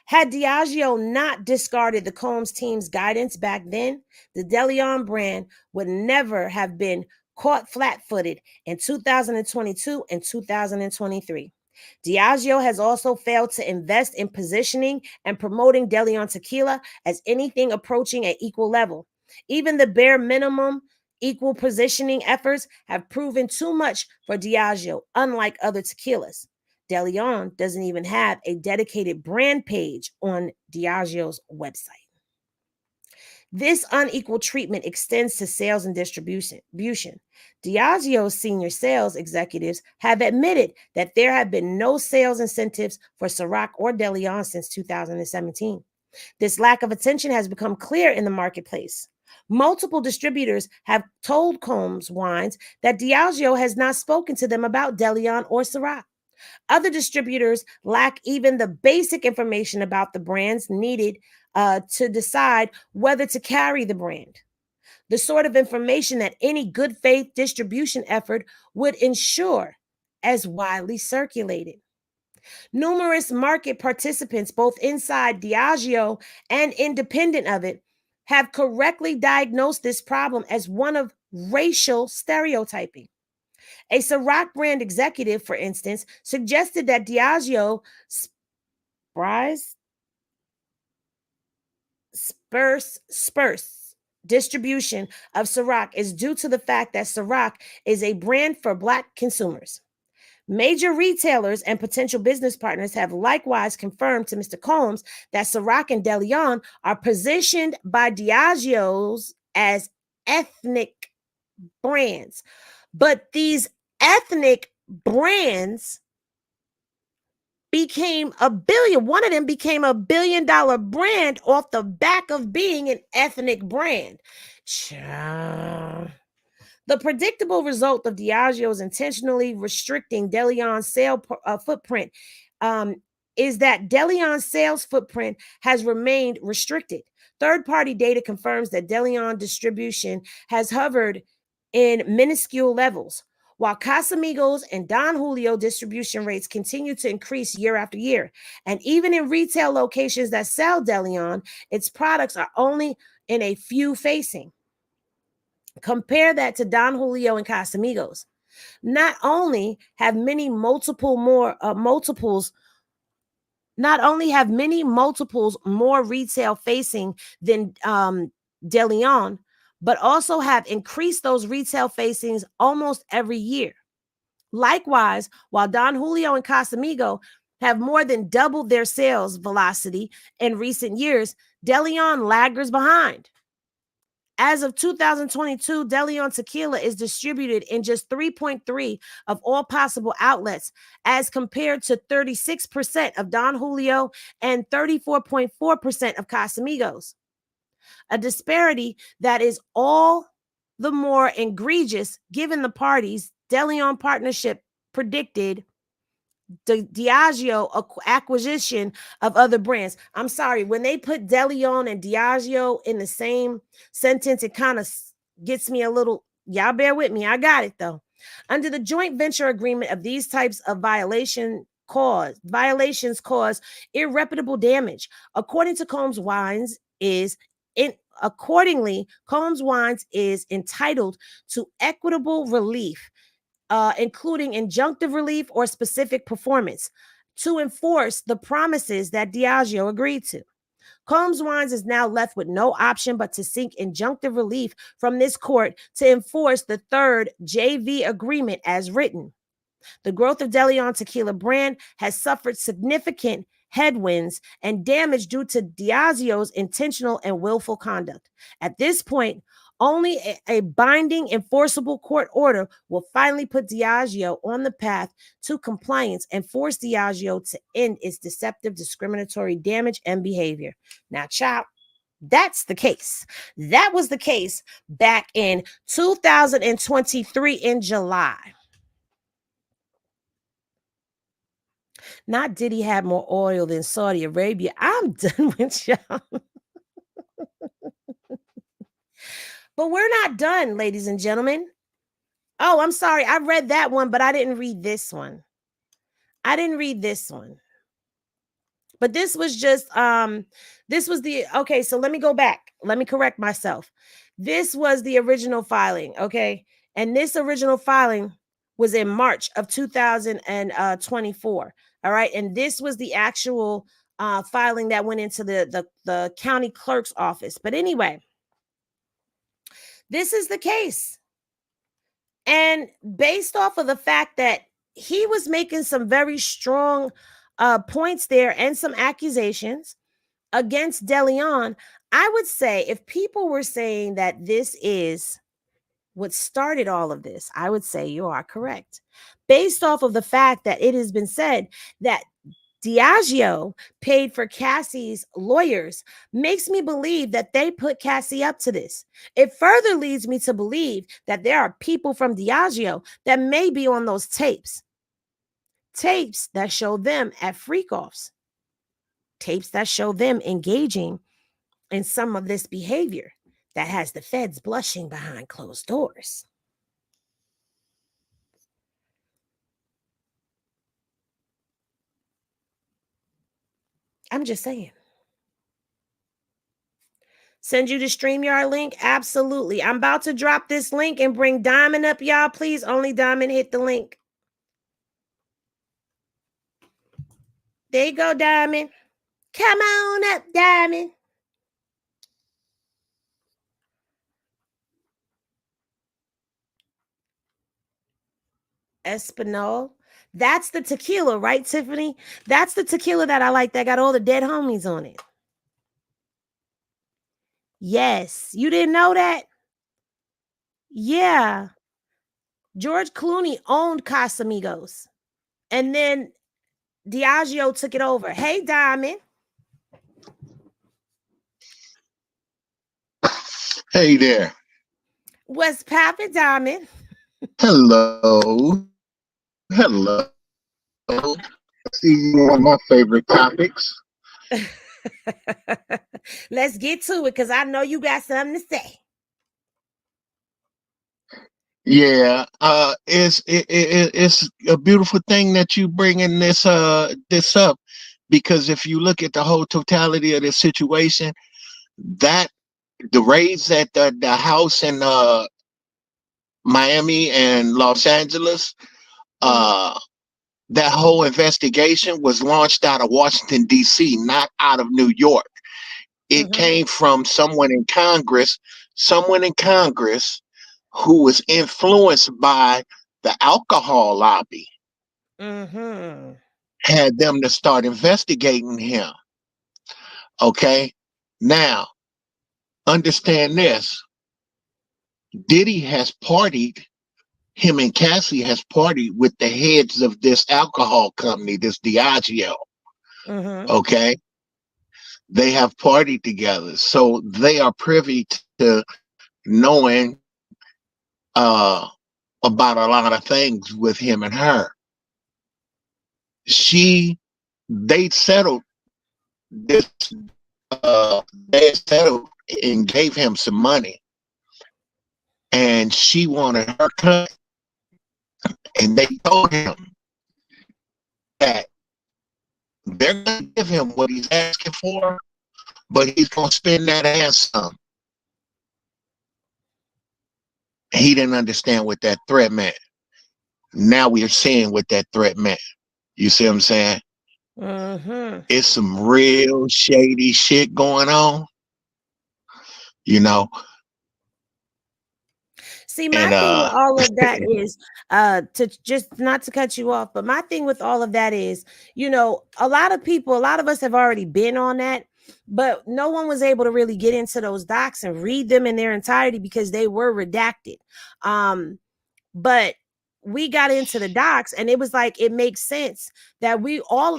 Had Diageo not discarded the Combs team's guidance back then, the deleon brand would never have been caught flat-footed in 2022 and 2023. Diageo has also failed to invest in positioning and promoting deleon tequila as anything approaching an equal level. Even the bare minimum equal positioning efforts have proven too much for Diageo, unlike other tequilas. deleon doesn't even have a dedicated brand page on Diageo's website. This unequal treatment extends to sales and distribution. Diageo's senior sales executives have admitted that there have been no sales incentives for Ciroc or deleon since 2017. This lack of attention has become clear in the marketplace. Multiple distributors have told Combs Wines that Diageo has not spoken to them about deleon or Ciroc. Other distributors lack even the basic information about the brands needed to decide whether to carry the brand. The sort of information that any good faith distribution effort would ensure as widely circulated. Numerous market participants, both inside Diageo and independent of it, have correctly diagnosed this problem as one of racial stereotyping. A Ciroc brand executive, for instance, suggested that Diageo sparse distribution of Ciroc is due to the fact that Ciroc is a brand for Black consumers. Major retailers and potential business partners have likewise confirmed to Mr. Combs that Ciroc and deleon are positioned by Diageo's as ethnic brands. But these ethnic brands became one of them became a $1 billion brand off the back of being an ethnic brand. The predictable result of Diageo's intentionally restricting deleon's sale footprint is that deleon's sales footprint has remained restricted. Third-party data confirms that deleon distribution has hovered in minuscule levels, while Casamigos and Don Julio distribution rates continue to increase year after year. And even in retail locations that sell deleon, its products are only in a few facing. Compare that to Don Julio and Casamigos. Not only have many multiples more retail facing than deleon, but also have increased those retail facings almost every year. Likewise, while Don Julio and Casamigo have more than doubled their sales velocity in recent years, deleon laggers behind. As of 2022, deleon tequila is distributed in just 3.3% of all possible outlets, as compared to 36% of Don Julio and 34.4% of Casamigos. A disparity that is all the more egregious given the parties' deleon partnership predicted the Diageo acquisition of other brands. I'm sorry, when they put deleon and Diageo in the same sentence, it kind of gets me a little, y'all bear with me, I got it though. Under the joint venture agreement of these types of violations cause irreparable damage. Accordingly, Combs Wines is entitled to equitable relief, including injunctive relief or specific performance, to enforce the promises that Diageo agreed to. Combs Wines is now left with no option but to seek injunctive relief from this court to enforce the third JV agreement as written. The growth of deleon tequila brand has suffered significant headwinds and damage due to Diageo's intentional and willful conduct. At this point, only a binding enforceable court order will finally put Diageo on the path to compliance and force Diageo to end its deceptive, discriminatory damage and behavior. Now, child, that's the case. That was the case back in 2023 in July. Not Diddy had more oil than Saudi Arabia. I'm done with y'all. But we're not done, ladies and gentlemen. Oh, I'm sorry. I read that one, but I didn't read this one. But this was just this was the okay, so let me go back. Let me correct myself. This was the original filing, okay? And this original filing was in March of 2024. All right. And this was the actual filing that went into the county clerk's office. But anyway, this is the case. And based off of the fact that he was making some very strong points there and some accusations against deleon, I would say if people were saying that this is what started all of this, I would say you are correct. Based off of the fact that it has been said that Diageo paid for Cassie's lawyers makes me believe that they put Cassie up to this. It further leads me to believe that there are people from Diageo that may be on those tapes that show them at freak-offs, tapes that show them engaging in some of this behavior that has the feds blushing behind closed doors. I'm just saying. Send you the StreamYard link? Absolutely. I'm about to drop this link and bring Diamond up, y'all. Please, only Diamond hit the link. There you go, Diamond. Come on up, Diamond. Espinal. That's the tequila, right, Tiffany? That's the tequila that I like that got all the dead homies on it. Yes. You didn't know that? Yeah. George Clooney owned Casamigos. And then Diageo took it over. Hey, Diamond. Hey there. What's poppin', Diamond? Hello. Hello. See you on my favorite topics. Let's get to it because I know you got something to say. Yeah, it's a beautiful thing that you bringing this up, because if you look at the whole totality of this situation, that the raids at the house in Miami and Los Angeles, that whole investigation was launched out of Washington, D.C., not out of New York. It came from someone in Congress who was influenced by the alcohol lobby, had them to start investigating him. Okay? Now, understand this. Diddy has partied, him and Cassie has partied with the heads of this alcohol company, this Diageo. Okay? They have partied together. So they are privy to knowing about a lot of things with him and her. They settled this, they settled and gave him some money. And she wanted her cut. And they told him that they're going to give him what he's asking for, but he's going to spend that ass some. He didn't understand what that threat meant. Now we are seeing what that threat meant. You see what I'm saying? It's some real shady shit going on, you know. See, my And thing with all of that is, to just not to cut you off, but my thing with all of that is, a lot of people, a lot of us have already been on that, but no one was able to really get into those docs and read them in their entirety because they were redacted. But we got into the docs and it was like, it makes sense that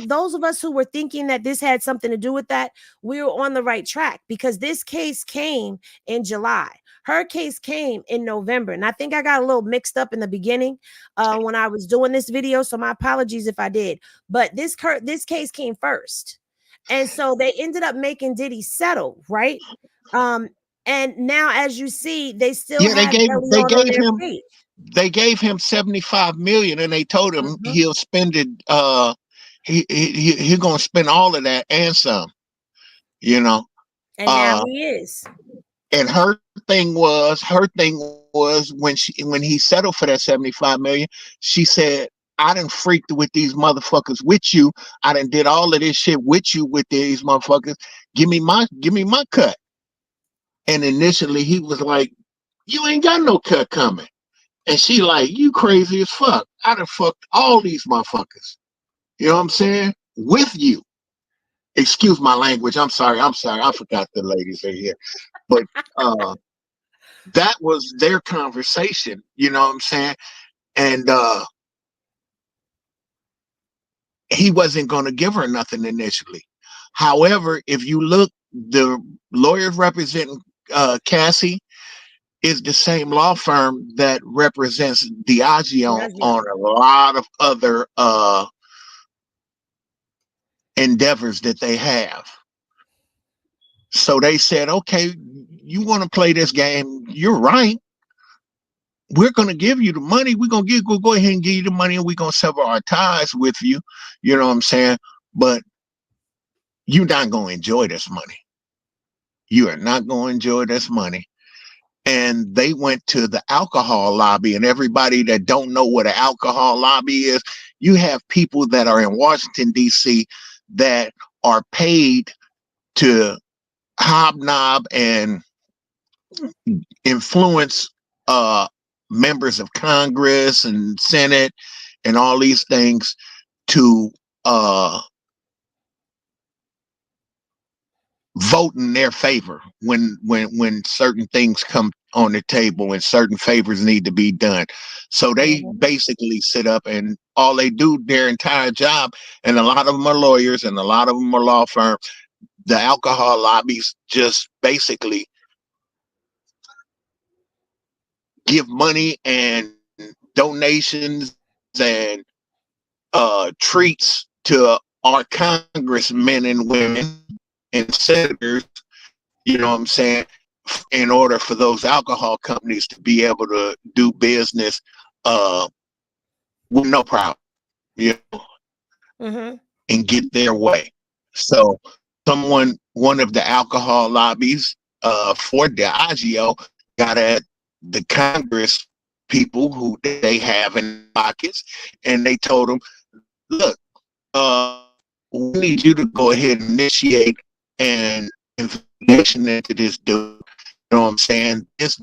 those of us who were thinking that this had something to do with that, we were on the right track, because this case came in July. Her case came in November. And I think I got a little mixed up in the beginning when I was doing this video. So my apologies if I did. But this case came first. And so they ended up making Diddy settle, right? And now, as you see, they still yeah, they have gave they deleon on gave their him page. they gave him 75 million, and they told him he'll spend it. He gonna spend all of that and some. You know. And now he is. And her thing was when he settled for that 75 million, she said, I done freaked with these motherfuckers with you. I done did all of this shit with you with these motherfuckers. Give me my cut. And initially he was like, you ain't got no cut coming. And she like, you crazy as fuck. I done fucked all these motherfuckers. You know what I'm saying? With you. Excuse my language. I'm sorry. I forgot the ladies are here. But that was their conversation, you know what I'm saying? And he wasn't going to give her nothing initially. However, if you look, the lawyers representing Cassie is the same law firm that represents Diageo on a lot of other endeavors that they have. So they said, okay, you want to play this game, you're right. We're going to give you the money. We're going to go ahead and give you the money, and we're going to sever our ties with you. You know what I'm saying? But you're not going to enjoy this money. You are not going to enjoy this money. And they went to the alcohol lobby, and everybody that don't know what an alcohol lobby is, you have people that are in Washington, D.C. that are paid to hobnob and influence members of Congress and Senate and all these things to vote in their favor when certain things come on the table and certain favors need to be done. So they basically sit up and all they do their entire job, and a lot of them are lawyers and a lot of them are law firms. The alcohol lobbies just basically give money and donations and treats to our congressmen and women and senators, you know what I'm saying, in order for those alcohol companies to be able to do business with no problem, you know, and get their way. So one of the alcohol lobbies for Diageo got at the Congress people who they have in pockets, and they told them, look, we need you to go ahead and initiate an investigation into this dude. You know what I'm saying? This,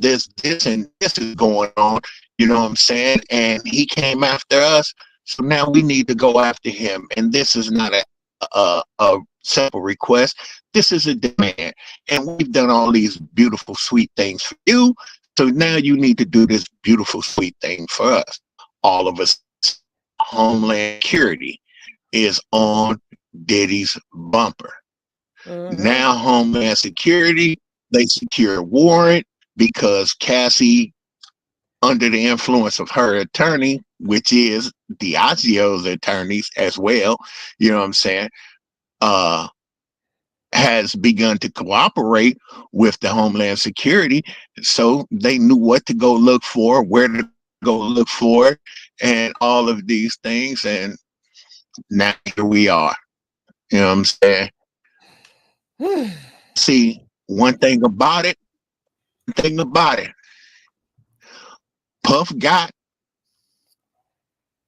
and this is going on. You know what I'm saying? And he came after us, so now we need to go after him. And this is not a simple request. This is a demand. And we've done all these beautiful, sweet things for you. So now you need to do this beautiful, sweet thing for us. All of us. Homeland Security is on Diddy's bumper. Now Homeland Security, they secure a warrant because Cassie, under the influence of her attorney, which is Diageo's attorneys as well, you know what I'm saying, has begun to cooperate with the Homeland Security. So they knew what to go look for, where to go look for it, and all of these things. And now here we are. You know what I'm saying? See, one thing about it, Puff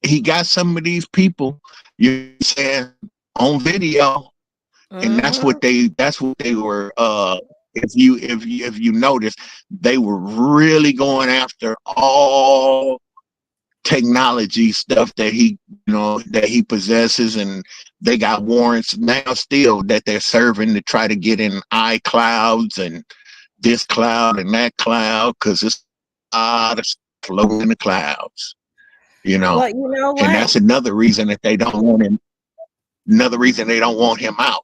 he got some of these people, you know what I'm saying, on video. And that's what they were if you notice, they were really going after all technology stuff that he possesses, and they got warrants now still that they're serving to try to get in iClouds and this cloud and that cloud, because it's a lot of floating in the clouds, Well, you know what? and that's another reason that they don't want him. Another reason they don't want him out.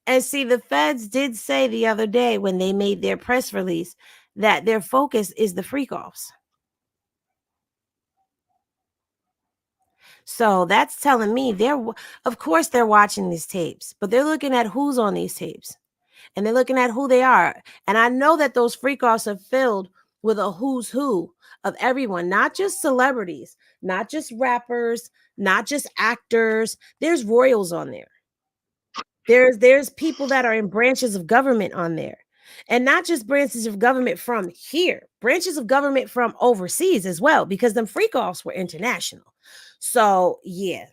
And see, the feds did say the other day when they made their press release that their focus is the freak offs. So that's telling me of course they're watching these tapes, but they're looking at who's on these tapes and they're looking at who they are. And I know that those freak offs are filled with a who's who of everyone, not just celebrities, not just rappers, not just actors. There's royals on there. There's people that are in branches of government on there. And not just branches of government from here, branches of government from overseas as well, because them freak offs were international. So yeah.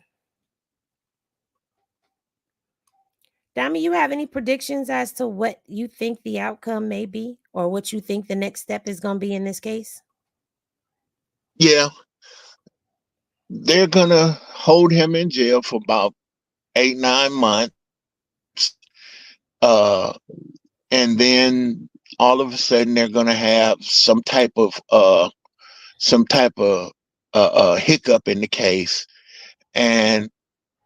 Dami, you have any predictions as to what you think the outcome may be, or what you think the next step is going to be in this case? Yeah, they're gonna hold him in jail for about 8-9 months, and then all of a sudden they're gonna have some type of hiccup in the case, and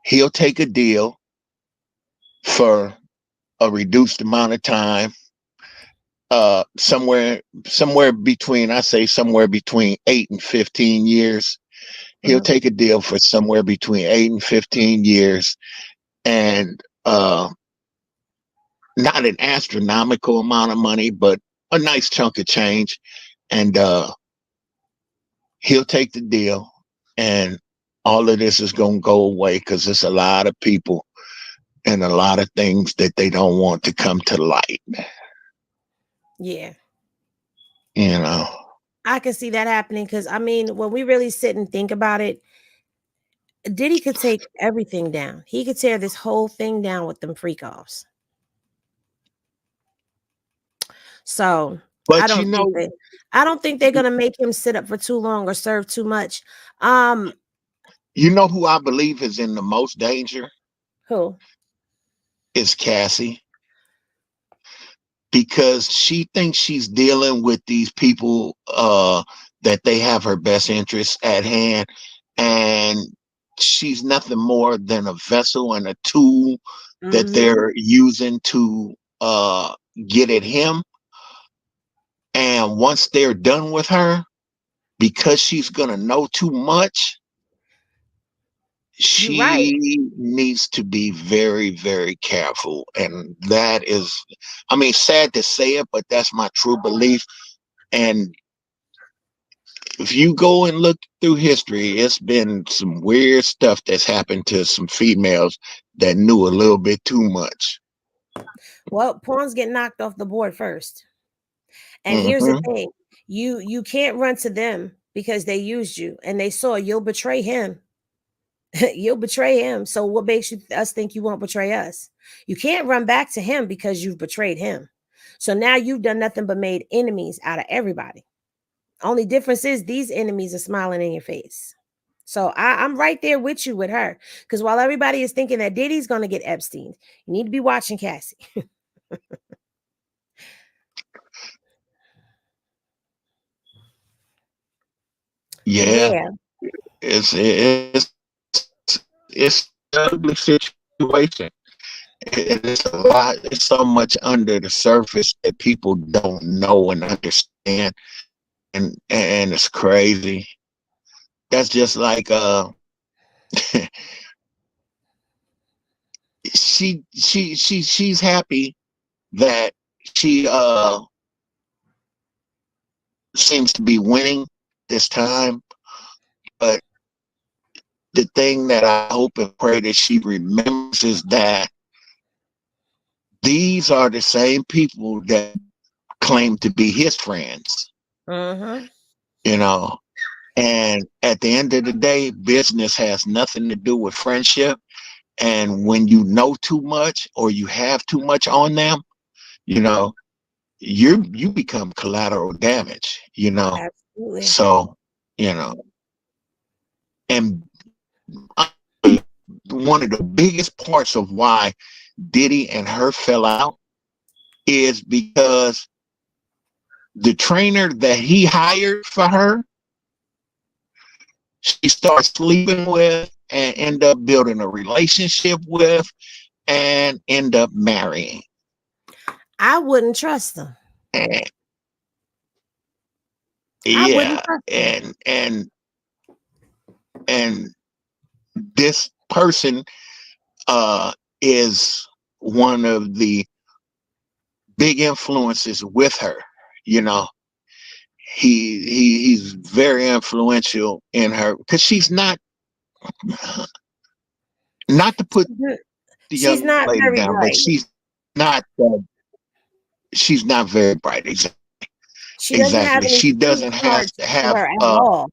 he'll take a deal for a reduced amount of time, somewhere between, I say somewhere between 8 and 15 years. He'll take a deal for somewhere between 8 and 15 years, and not an astronomical amount of money, but a nice chunk of change. And he'll take the deal, and all of this is going to go away, because there's a lot of people and a lot of things that they don't want to come to light. Yeah. I can see that happening, because I mean, when we really sit and think about it, Diddy could take everything down. He could tear this whole thing down with them freak offs. So but I don't think they're gonna make him sit up for too long or serve too much. You know who I believe is in the most danger? Who? Is Cassie. Because she thinks she's dealing with these people, that they have her best interests at hand, and she's nothing more than a vessel and a tool that they're using to get at him. And once they're done with her, because she's gonna know too much, she needs to be very, very careful. And that is, I mean, sad to say it, but that's my true belief. And if you go and look through history, it's been some weird stuff that's happened to some females that knew a little bit too much. Well, pawns get knocked off the board first. And here's the thing. You can't run to them because they used you and they saw you'll betray him. You'll betray him. So what makes us think you won't betray us? You can't run back to him because you've betrayed him. So now you've done nothing but made enemies out of everybody. Only difference is these enemies are smiling in your face. So I'm right there with you with her. Because while everybody is thinking that Diddy's going to get Epstein, you need to be watching Cassie. Yeah. It's an ugly situation. It's a lot. It's so much under the surface that people don't know and understand, and it's crazy. That's just like she's happy that she seems to be winning this time, but the thing that I hope and pray that she remembers is that these are the same people that claim to be his friends. You know, and at the end of the day, business has nothing to do with friendship. And when you know too much or you have too much on them, you know, you become collateral damage, you know. Absolutely. So, you know, and one of the biggest parts of why Diddy and her fell out is because the trainer that he hired for her, she starts sleeping with and end up building a relationship with and end up marrying. I wouldn't trust them. And I wouldn't yeah, trust them. and this person is one of the big influences with her, you know. He's very influential in her because she's not to put the She's young not lady very down, but bright. not she's not very bright. She doesn't have Exactly. any She street doesn't have smarts to to have her at all.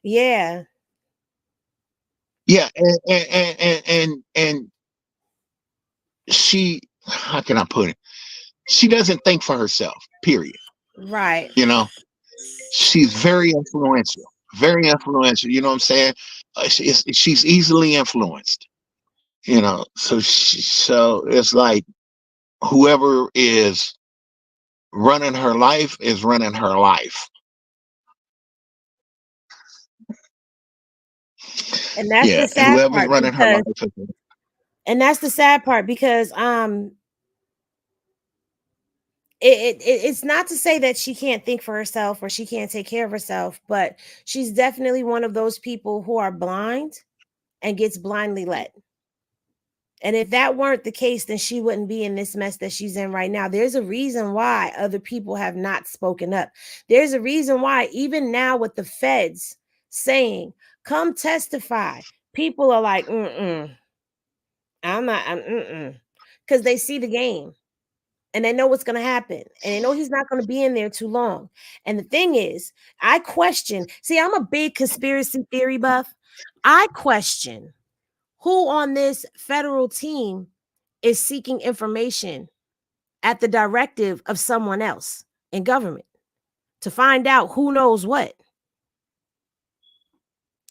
Yeah. yeah, and she, how can I put it? She doesn't think for herself, period. Right. You know, she's very influential. Very influential. You know what I'm saying? She's easily influenced. You know, so it's like whoever is running her life is running her life. And that's Yeah, the sad whoever's part running her because life. it's not to say that she can't think for herself or she can't take care of herself, but she's definitely one of those people who are blind and gets blindly led. And if that weren't the case, then she wouldn't be in this mess that she's in right now. There's a reason why other people have not spoken up. There's a reason why, even now, with the feds saying, come testify, people are like, I'm not, because they see the game and they know what's going to happen. And they know he's not going to be in there too long. And the thing is, I question, see, I'm a big conspiracy theory buff. I question who on this federal team is seeking information at the directive of someone else in government to find out who knows what.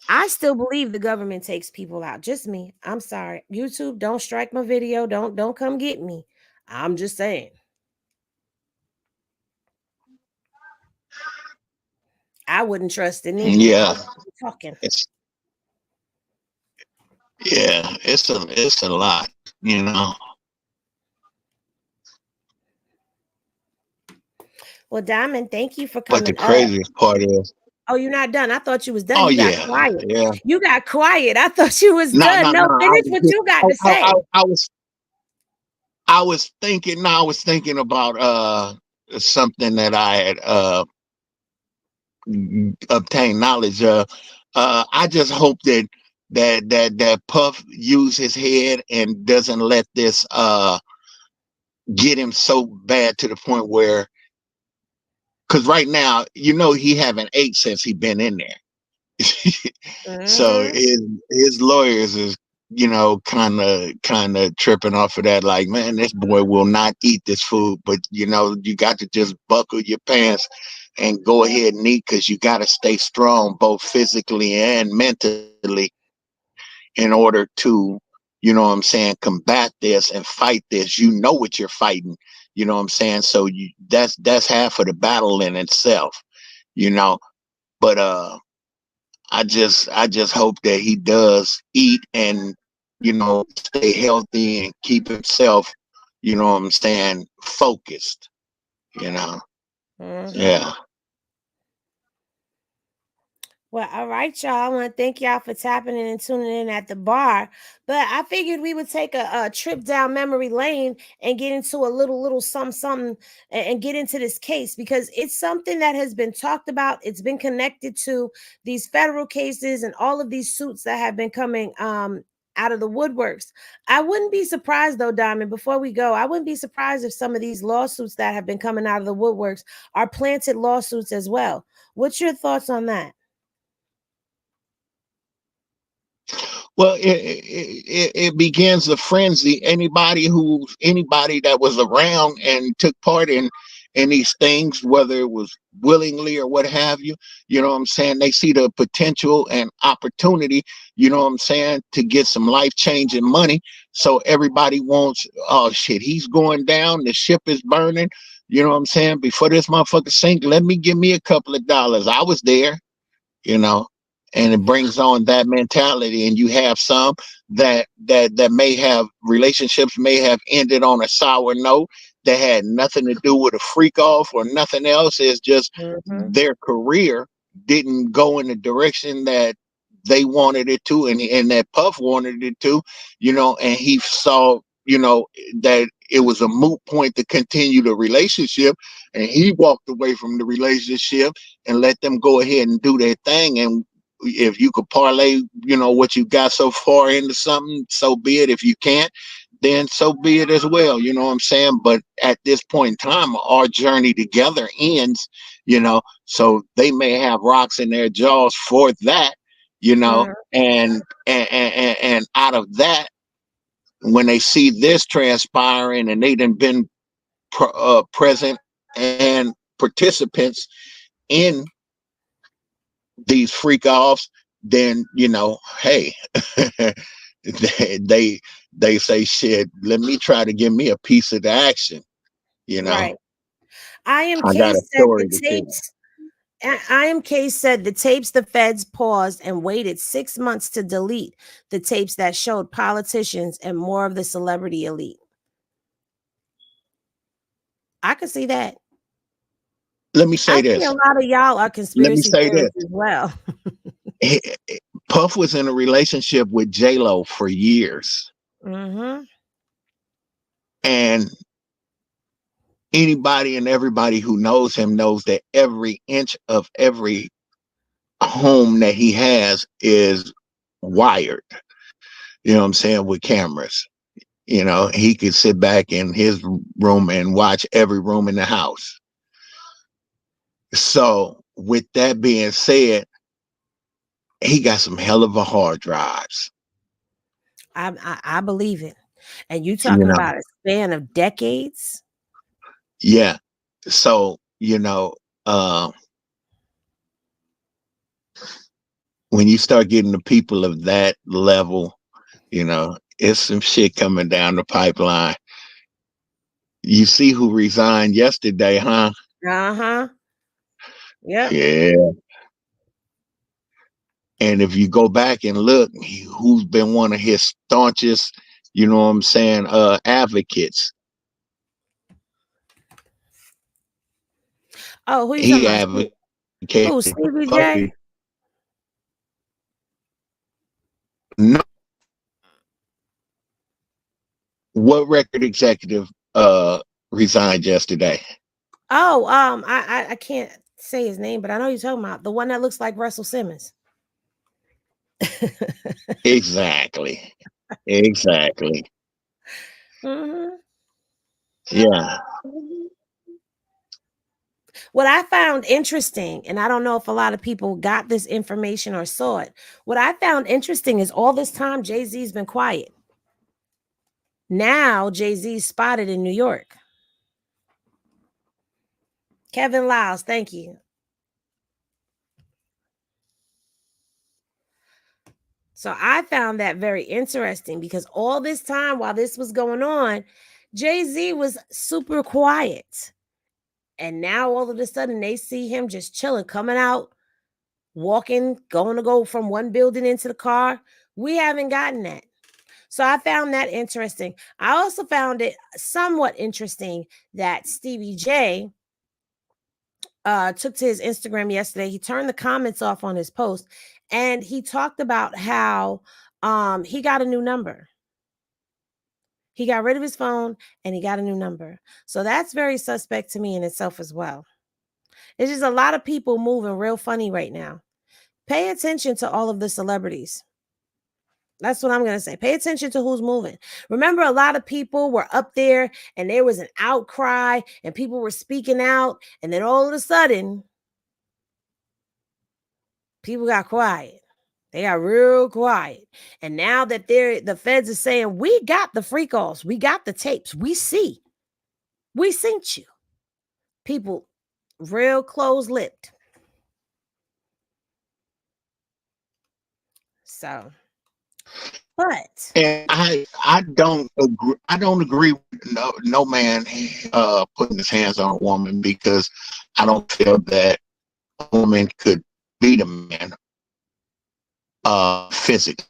I still believe the government takes people out. Just me. I'm sorry. YouTube, don't strike my video. Don't come get me. I'm just saying. I wouldn't trust it neither. Yeah, Talking. It's a lot, you know. Well, Diamond, thank you for But the coming up. craziest part is, Oh, you're not done. I thought you was done. oh You got yeah, quiet. yeah. You got quiet. I thought you was No, done. no, No, no. finish what you got to say. I was thinking. No, I was thinking about something that I had obtained knowledge of. I just hope that Puff use his head and doesn't let this get him so bad to the point where, because right now, you know, he haven't ate since he been in there. So Mm-hmm. his lawyers is, you know, kind of tripping off of that, like, man, this boy will not eat this food, but you know, you got to just buckle your pants and go ahead and eat, because you got to stay strong both physically and mentally in order to, you know what I'm saying, combat this and fight this. You know what you're fighting, you know what I'm saying? So that's half of the battle in itself, you know. But I just hope that he does eat and, you know, stay healthy and keep himself, you know what I'm saying, focused, you know. Mm-hmm. Yeah. Well, all right, y'all. I want to thank y'all for tapping in and tuning in at the bar. But I figured we would take a trip down memory lane and get into a little something and get into this case, because it's something that has been talked about. It's been connected to these federal cases and all of these suits that have been coming out of the woodworks. I wouldn't be surprised though, Diamond, before we go, I wouldn't be surprised if some of these lawsuits that have been coming out of the woodworks are planted lawsuits as well. What's your thoughts on that? Well, it begins a frenzy. Anybody that was around and took part in these things, whether it was willingly or what have you, you know what I'm saying? They see the potential and opportunity, you know what I'm saying, to get some life changing money. So everybody wants, oh shit, he's going down, the ship is burning. You know what I'm saying? Before this motherfucker sink, let me give me a couple of dollars. I was there, you know, and it brings on that mentality. And you have some that may have relationships may have ended on a sour note that had nothing to do with a freak off or nothing else. It's just their career didn't go in the direction that they wanted it to, and that Puff wanted it to, you know, and he saw, you know, that it was a moot point to continue the relationship, and he walked away from the relationship and let them go ahead and do their thing. And if you could parlay, you know, what you got so far into something, so be it. If you can't, then so be it as well. You know what I'm saying? But at this point in time, our journey together ends, you know, so they may have rocks in their jaws for that, you know, and out of that, when they see this transpiring and they done been present and participants in these freak offs, then, you know, hey, they say, shit, let me try to give me a piece of the action, you know. Right. I am I got a Case said story the to tell. tapes. I am Case said the tapes the feds paused and waited 6 months to delete the tapes that showed politicians and more of the celebrity elite. I could see that. Let me say I see this. a lot of y'all are Let me conspiracy say this. theorists as well. Puff was in a relationship with J-Lo for years. And anybody and everybody who knows him knows that every inch of every home that he has is wired. You know what I'm saying? With cameras. You know, he could sit back in his room and watch every room in the house. So, with that being said, he got some hell of a hard drives. I believe it. And you You talking know, about a span of decades? yeah. So, you know, when you start getting the people of that level, you know, it's some shit coming down the pipeline. You see who resigned yesterday, huh? Uh-huh. Yep. Yeah. And if you go back and look, who's been one of his staunchest, you know what I'm saying, advocates. Oh, who you He talking about? Who, advocated Stevie J? publicly. No. What record executive resigned yesterday? Oh, I can't say his name, but I know you're talking about the one that looks like Russell Simmons. Exactly. Exactly. Yeah. What I found interesting, and I don't know if a lot of people got this information or saw it, what I found interesting is all this time Jay-Z's been quiet. Now Jay-Z's spotted in New York. Kevin Lyles, thank you. So I found that very interesting because all this time while this was going on, Jay-Z was super quiet. And now all of a sudden they see him just chilling, coming out, walking, going to go from one building into the car. We haven't gotten that. So I found that interesting. I also found it somewhat interesting that Stevie J took to his Instagram yesterday. He turned the comments off on his post and he talked about how he got a new number. He got rid of his phone and he got a new number. So that's very suspect to me in itself as well. It's just a lot of people moving real funny right now. Pay attention to all of the celebrities. That's what I'm going to say. Pay attention to who's moving. Remember, a lot of people were up there and there was an outcry and people were speaking out. And then all of a sudden, people got quiet. They are real quiet. And now that the feds are saying, we got the freak offs, we got the tapes, we see, we synced you. People real close-lipped. So, but And I don't agree. I don't agree with no man putting his hands on a woman, because I don't feel that a woman could beat a man physically.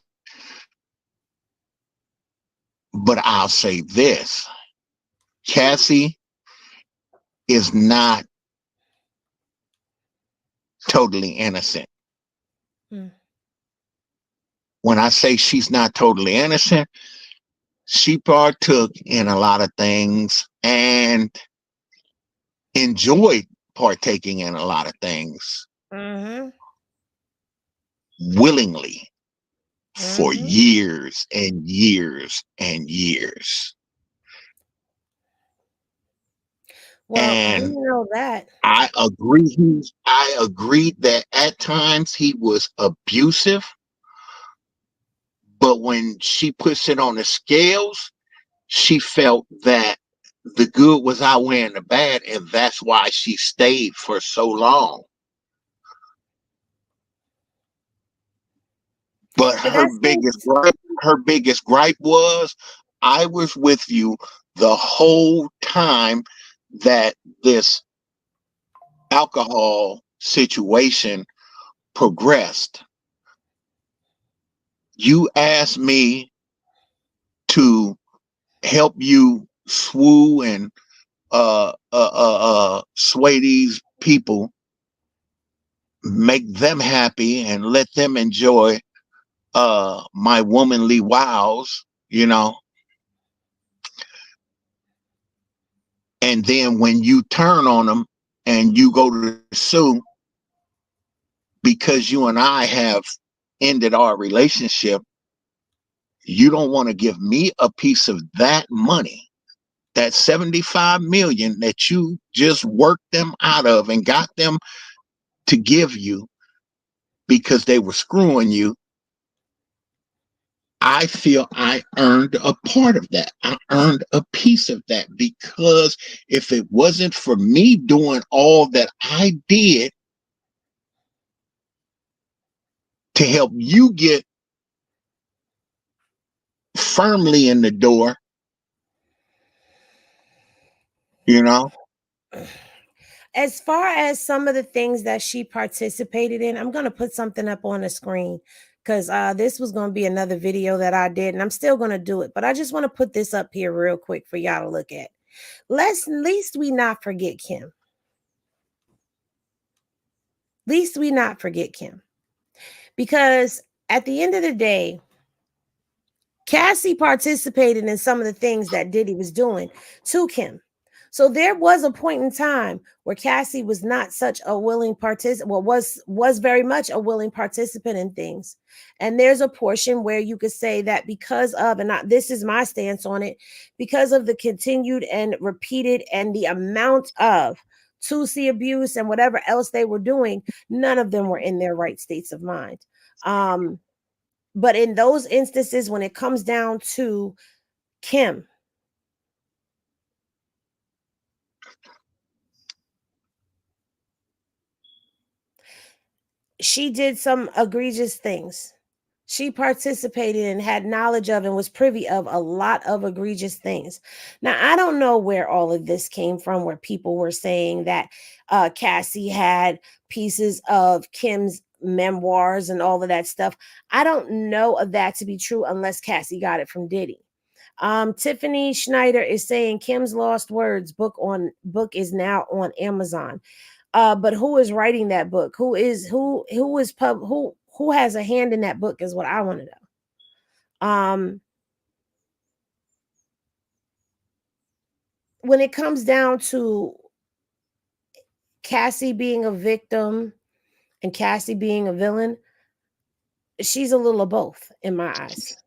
But I'll say this: Cassie is not totally innocent. When I say she's not totally innocent, she partook in a lot of things and enjoyed partaking in a lot of things willingly for years and years and years. Well, And you know that. I agreed that at times he was abusive, but when she puts it on the scales, she felt that the good was outweighing the bad, and that's why she stayed for so long. But her biggest gripe was, I was with you the whole time that this alcohol situation progressed. You asked me to help you sway these people, make them happy, and let them enjoy my womanly wows, and then when you turn on them and you go to sue because you and I have ended our relationship, you don't want to give me a piece of that money, that 75 million that you just worked them out of and got them to give you because they were screwing you. I feel I earned a part of that. I earned a piece of that, because if it wasn't for me doing all that I did to help you get firmly in the door, As far as some of the things that she participated in, I'm going to put something up on the screen, because this was going to be another video that I did, and I'm still going to do it. But I just want to put this up here real quick for y'all to look at. Least we not forget Kim. Least we not forget Kim. Because at the end of the day, Cassie participated in some of the things that Diddy was doing to Kim. So there was a point in time where Cassie was not such a willing participant, well, was very much a willing participant in things. And there's a portion where you could say that because of, and this is my stance on it, because of the continued and repeated and the amount of Tusi abuse and whatever else they were doing, none of them were in their right states of mind. But in those instances, when it comes down to Kim, she did some egregious things. She participated and had knowledge of and was privy of a lot of egregious things. Now, I don't know where all of this came from, where people were saying that Cassie had pieces of Kim's memoirs and all of that stuff. I don't know of that to be true unless Cassie got it from Diddy. Tiffany Schneider is saying Kim's Lost Words book is now on Amazon. But who is writing that book? Who has a hand in that book is what I want to know. When it comes down to Cassie being a victim and Cassie being a villain, she's a little of both in my eyes.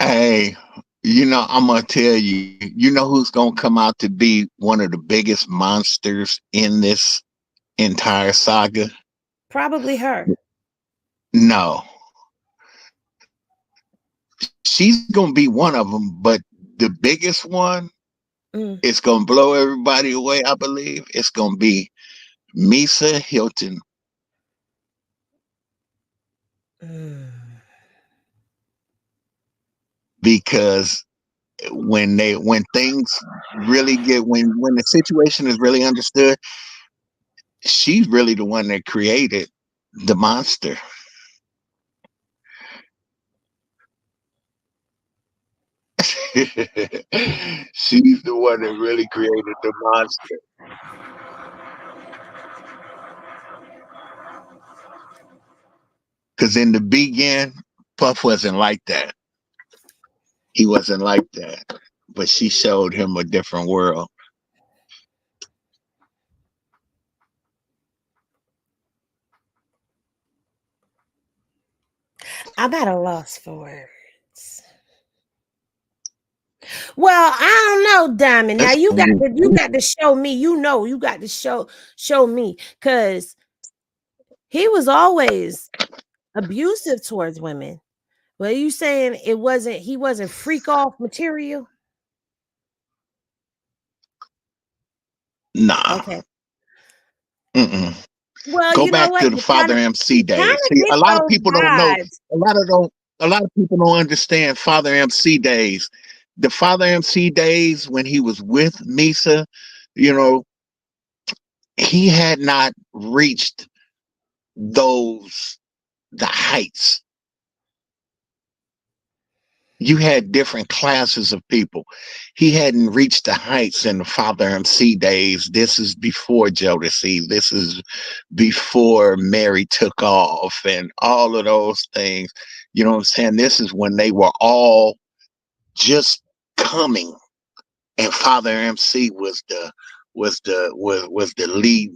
Hey, I'm going to tell you, who's going to come out to be one of the biggest monsters in this entire saga? Probably her. No, she's gonna be one of them, but the biggest one, it's gonna blow everybody away. I believe it's gonna be Misa Hilton. Because when things really get when the situation is really understood, she's really the one that created the monster. She's the one that really created the monster. Because in the beginning, Puff wasn't like that. He wasn't like that. But she showed him a different world. I'm at a loss for words. Well, I don't know, Diamond. Now you got to show me. You got to show me, because he was always abusive towards women. Well, you saying he wasn't freak off material? Nah. Okay. Mm-mm. Well, Go you know back what? to the Father MC days. See, a lot of people don't know. A lot of people don't understand Father MC days. The Father MC days when he was with Misa, you know, he had not reached the heights. You had different classes of people. He hadn't reached the heights in the Father MC days. This is before Jodeci. This is before Mary took off and all of those things. You know what I'm saying? This is when they were all just coming, and Father MC was the lead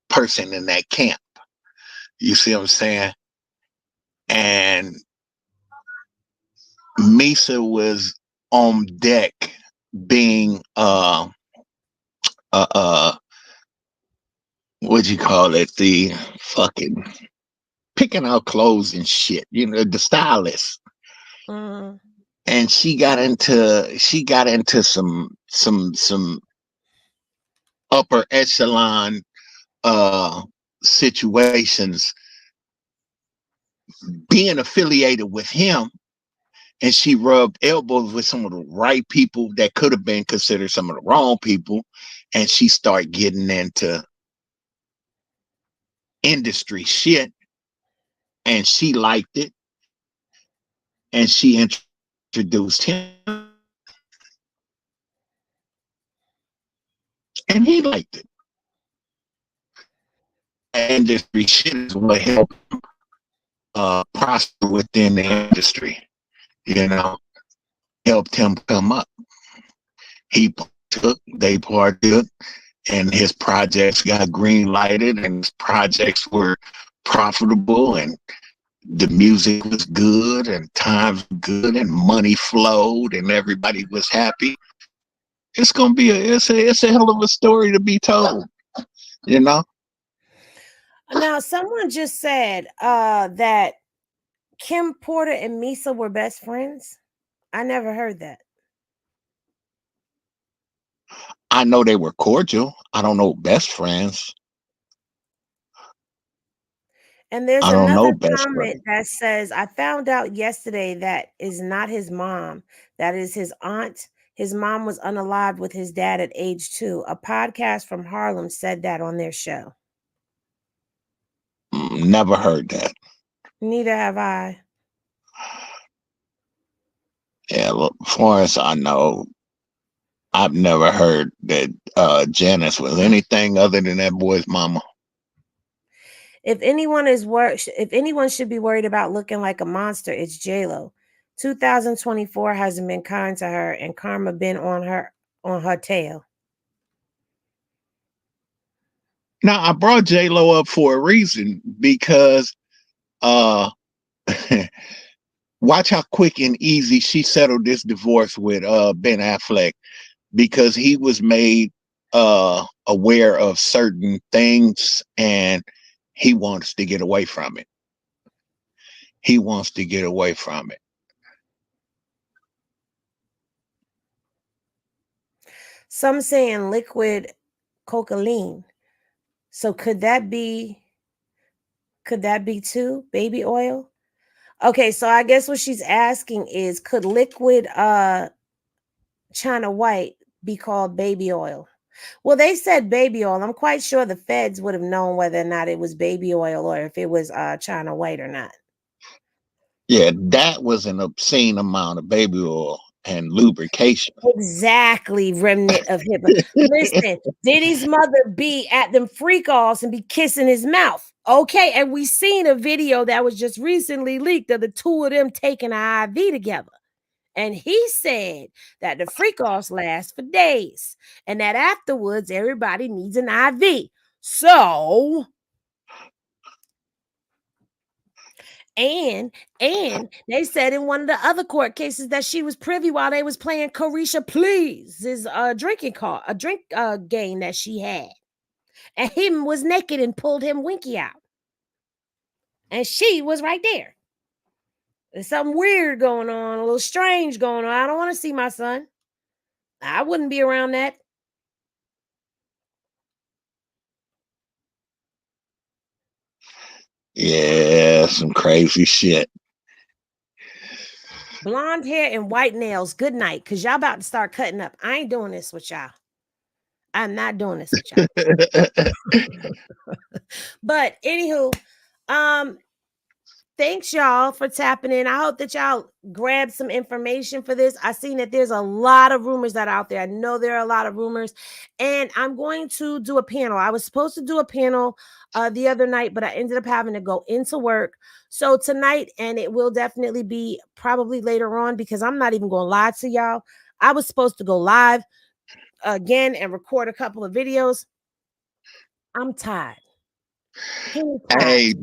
person in that camp. You see what I'm saying? And Misa was on deck being what'd you call it? The fucking picking out clothes and shit, you know, the stylist. And she got into some upper echelon situations being affiliated with him, and she rubbed elbows with some of the right people that could have been considered some of the wrong people, and she started getting into industry shit, and she liked it, and she introduced him, and he liked it. Industry shit is what helped prosper within the industry, you know, helped him come up. They partook, and his projects got green lighted, and his projects were profitable, and the music was good, and times were good, and money flowed, and everybody was happy. It's gonna be it's a hell of a story to be told, you know. Now, someone just said that Kim Porter and Misa were best friends. I never heard that. I know they were cordial. I don't know best friends. And there's I don't know another best comment friends. that says, I found out yesterday that is not his mom. That is his aunt. His mom was unalived with his dad at age 2. A podcast from Harlem said that on their show. Never heard that. Neither have I. Yeah, look, as far as I know, I've never heard that Janice was anything other than that boy's mama. If anyone should be worried about looking like a monster, it's J-Lo. 2024 hasn't been kind to her, and karma been on her tail. Now, I brought J-Lo up for a reason, because watch how quick and easy she settled this divorce with Ben Affleck, because he was made aware of certain things, and he wants to get away from it. he wants to get away from it. Some saying liquid cocaine. So could that be too baby oil? Okay, so I guess what she's asking is, could liquid China White be called baby oil? Well, they said baby oil. I'm quite sure the feds would have known whether or not it was baby oil or if it was China White or not. Yeah, that was an obscene amount of baby oil and lubrication. Exactly, remnant of hip. Listen, Diddy's mother be at them freak offs and be kissing his mouth. Okay, and we seen a video that was just recently leaked of the two of them taking an IV together. And he said that the freak offs last for days and that afterwards everybody needs an IV. So, and they said in one of the other court cases that she was privy while they was playing Carisha Please, is a drink game that she had. And him was naked and pulled him Winky out. And she was right there. There's something weird going on, a little strange going on. I don't want to see my son. I wouldn't be around that. Yeah, some crazy shit. Blonde hair and white nails. Good night, because y'all about to start cutting up. I ain't doing this with y'all. I'm not doing this with y'all. But anywho, thanks y'all for tapping in. I hope that y'all grabbed some information for this. I seen that there's a lot of rumors that are out there. I know there are a lot of rumors, and I'm going to do a panel. I was supposed to do a panel the other night, but I ended up having to go into work. So tonight, and it will definitely be probably later on, because I'm not even going to lie to y'all. I was supposed to go live again and record a couple of videos. I'm tired. Hey,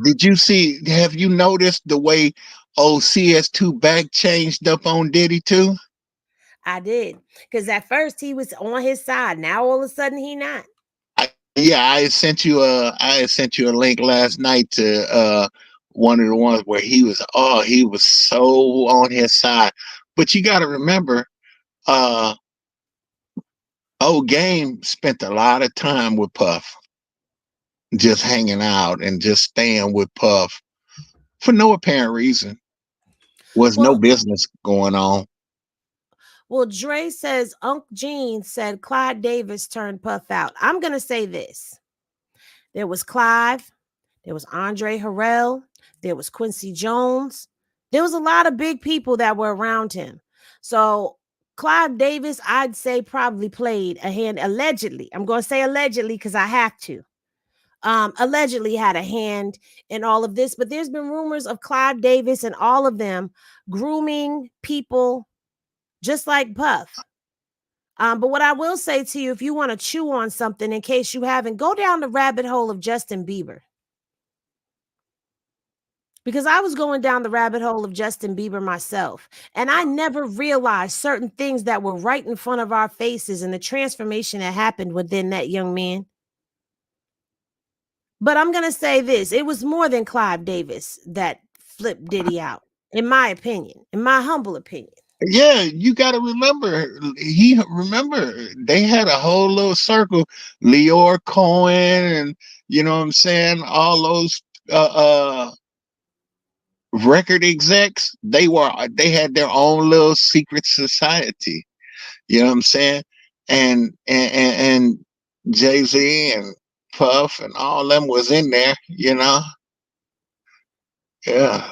have you noticed the way CS2 back changed up on Diddy too? I did, because at first he was on his side. Now all of a sudden he not. I sent you a link last night to one of the ones where he was so on his side. But you got to remember, old Game spent a lot of time with Puff, just hanging out and just staying with Puff for no apparent reason. Was no business going on. Well, Dre says Unc Gene said Clive Davis turned Puff out. I'm going to say this. There was Clive. There was Andre Harrell. There was Quincy Jones. There was a lot of big people that were around him. So Clive Davis, I'd say, probably played a hand, allegedly. I'm going to say allegedly because I have to. Allegedly had a hand in all of this. But there's been rumors of Clive Davis and all of them grooming people just like Puff. But what I will say to you, if you want to chew on something, in case you haven't, go down the rabbit hole of Justin Bieber. Because I was going down the rabbit hole of Justin Bieber myself, and I never realized certain things that were right in front of our faces and the transformation that happened within that young man. But I'm going to say this. It was more than Clive Davis that flipped Diddy out, in my opinion, in my humble opinion. Yeah, you got to remember, they had a whole little circle, Leor Cohen, and you know what I'm saying, all those record execs, they had their own little secret society. You know what I'm saying? And Jay-Z and Puff and all them was in there, you know? Yeah.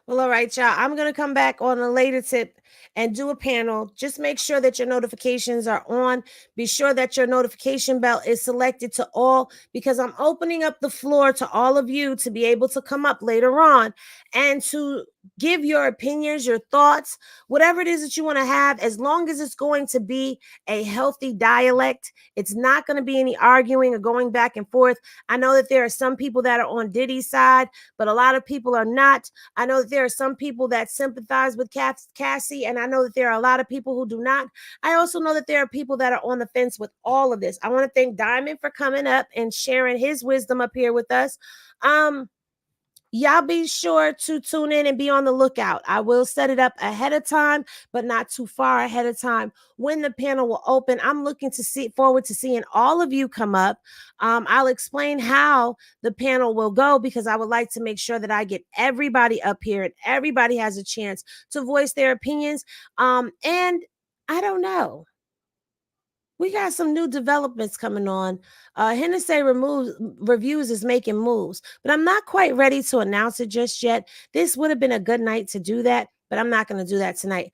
Well, all right, y'all. I'm going to come back on a later tip and do a panel. Just make sure that your notifications are on. Be sure that your notification bell is selected to all, because I'm opening up the floor to all of you to be able to come up later on and to give your opinions, your thoughts, whatever it is that you want to have, as long as it's going to be a healthy dialect. It's not going to be any arguing or going back and forth. I know that there are some people that are on Diddy's side, but a lot of people are not. I know that there are some people that sympathize with Cassie. agree, and I know that there are a lot of people who do not. I also know that there are people that are on the fence with all of this. I want to thank Diamond for coming up and sharing his wisdom up here with us. Y'all be sure to tune in and be on the lookout. I will set it up ahead of time, but not too far ahead of time when the panel will open. I'm looking forward to seeing all of you come up. I'll explain how the panel will go because I would like to make sure that I get everybody up here and everybody has a chance to voice their opinions. And I don't know. We got some new developments coming on. Hennessy Reviews is making moves, but I'm not quite ready to announce it just yet. This would have been a good night to do that, but I'm not going to do that tonight.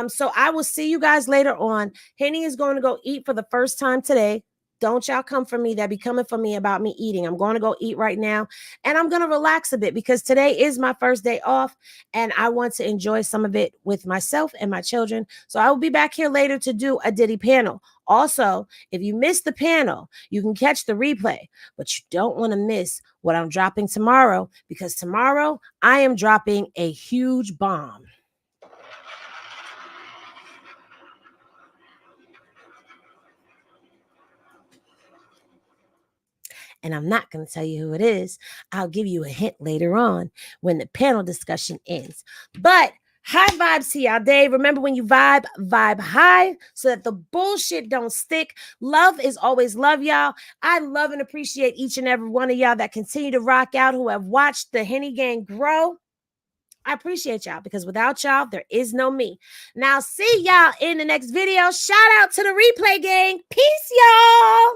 So I will see you guys later on. Henny is going to go eat for the first time today. Don't y'all come for me. That be coming for me about me eating. I'm going to go eat right now, and I'm going to relax a bit because today is my first day off, and I want to enjoy some of it with myself and my children. So I will be back here later to do a Diddy panel. Also, if you missed the panel, you can catch the replay, but you don't want to miss what I'm dropping tomorrow because tomorrow I am dropping a huge bomb. And I'm not going to tell you who it is. I'll give you a hint later on when the panel discussion ends. But high vibes to y'all, Dave. Remember, when you vibe high so that the bullshit don't stick. Love is always love, y'all. I love and appreciate each and every one of y'all that continue to rock out, who have watched the Henny Gang grow. I appreciate y'all because without y'all, there is no me. Now, see y'all in the next video. Shout out to the replay gang. Peace, y'all.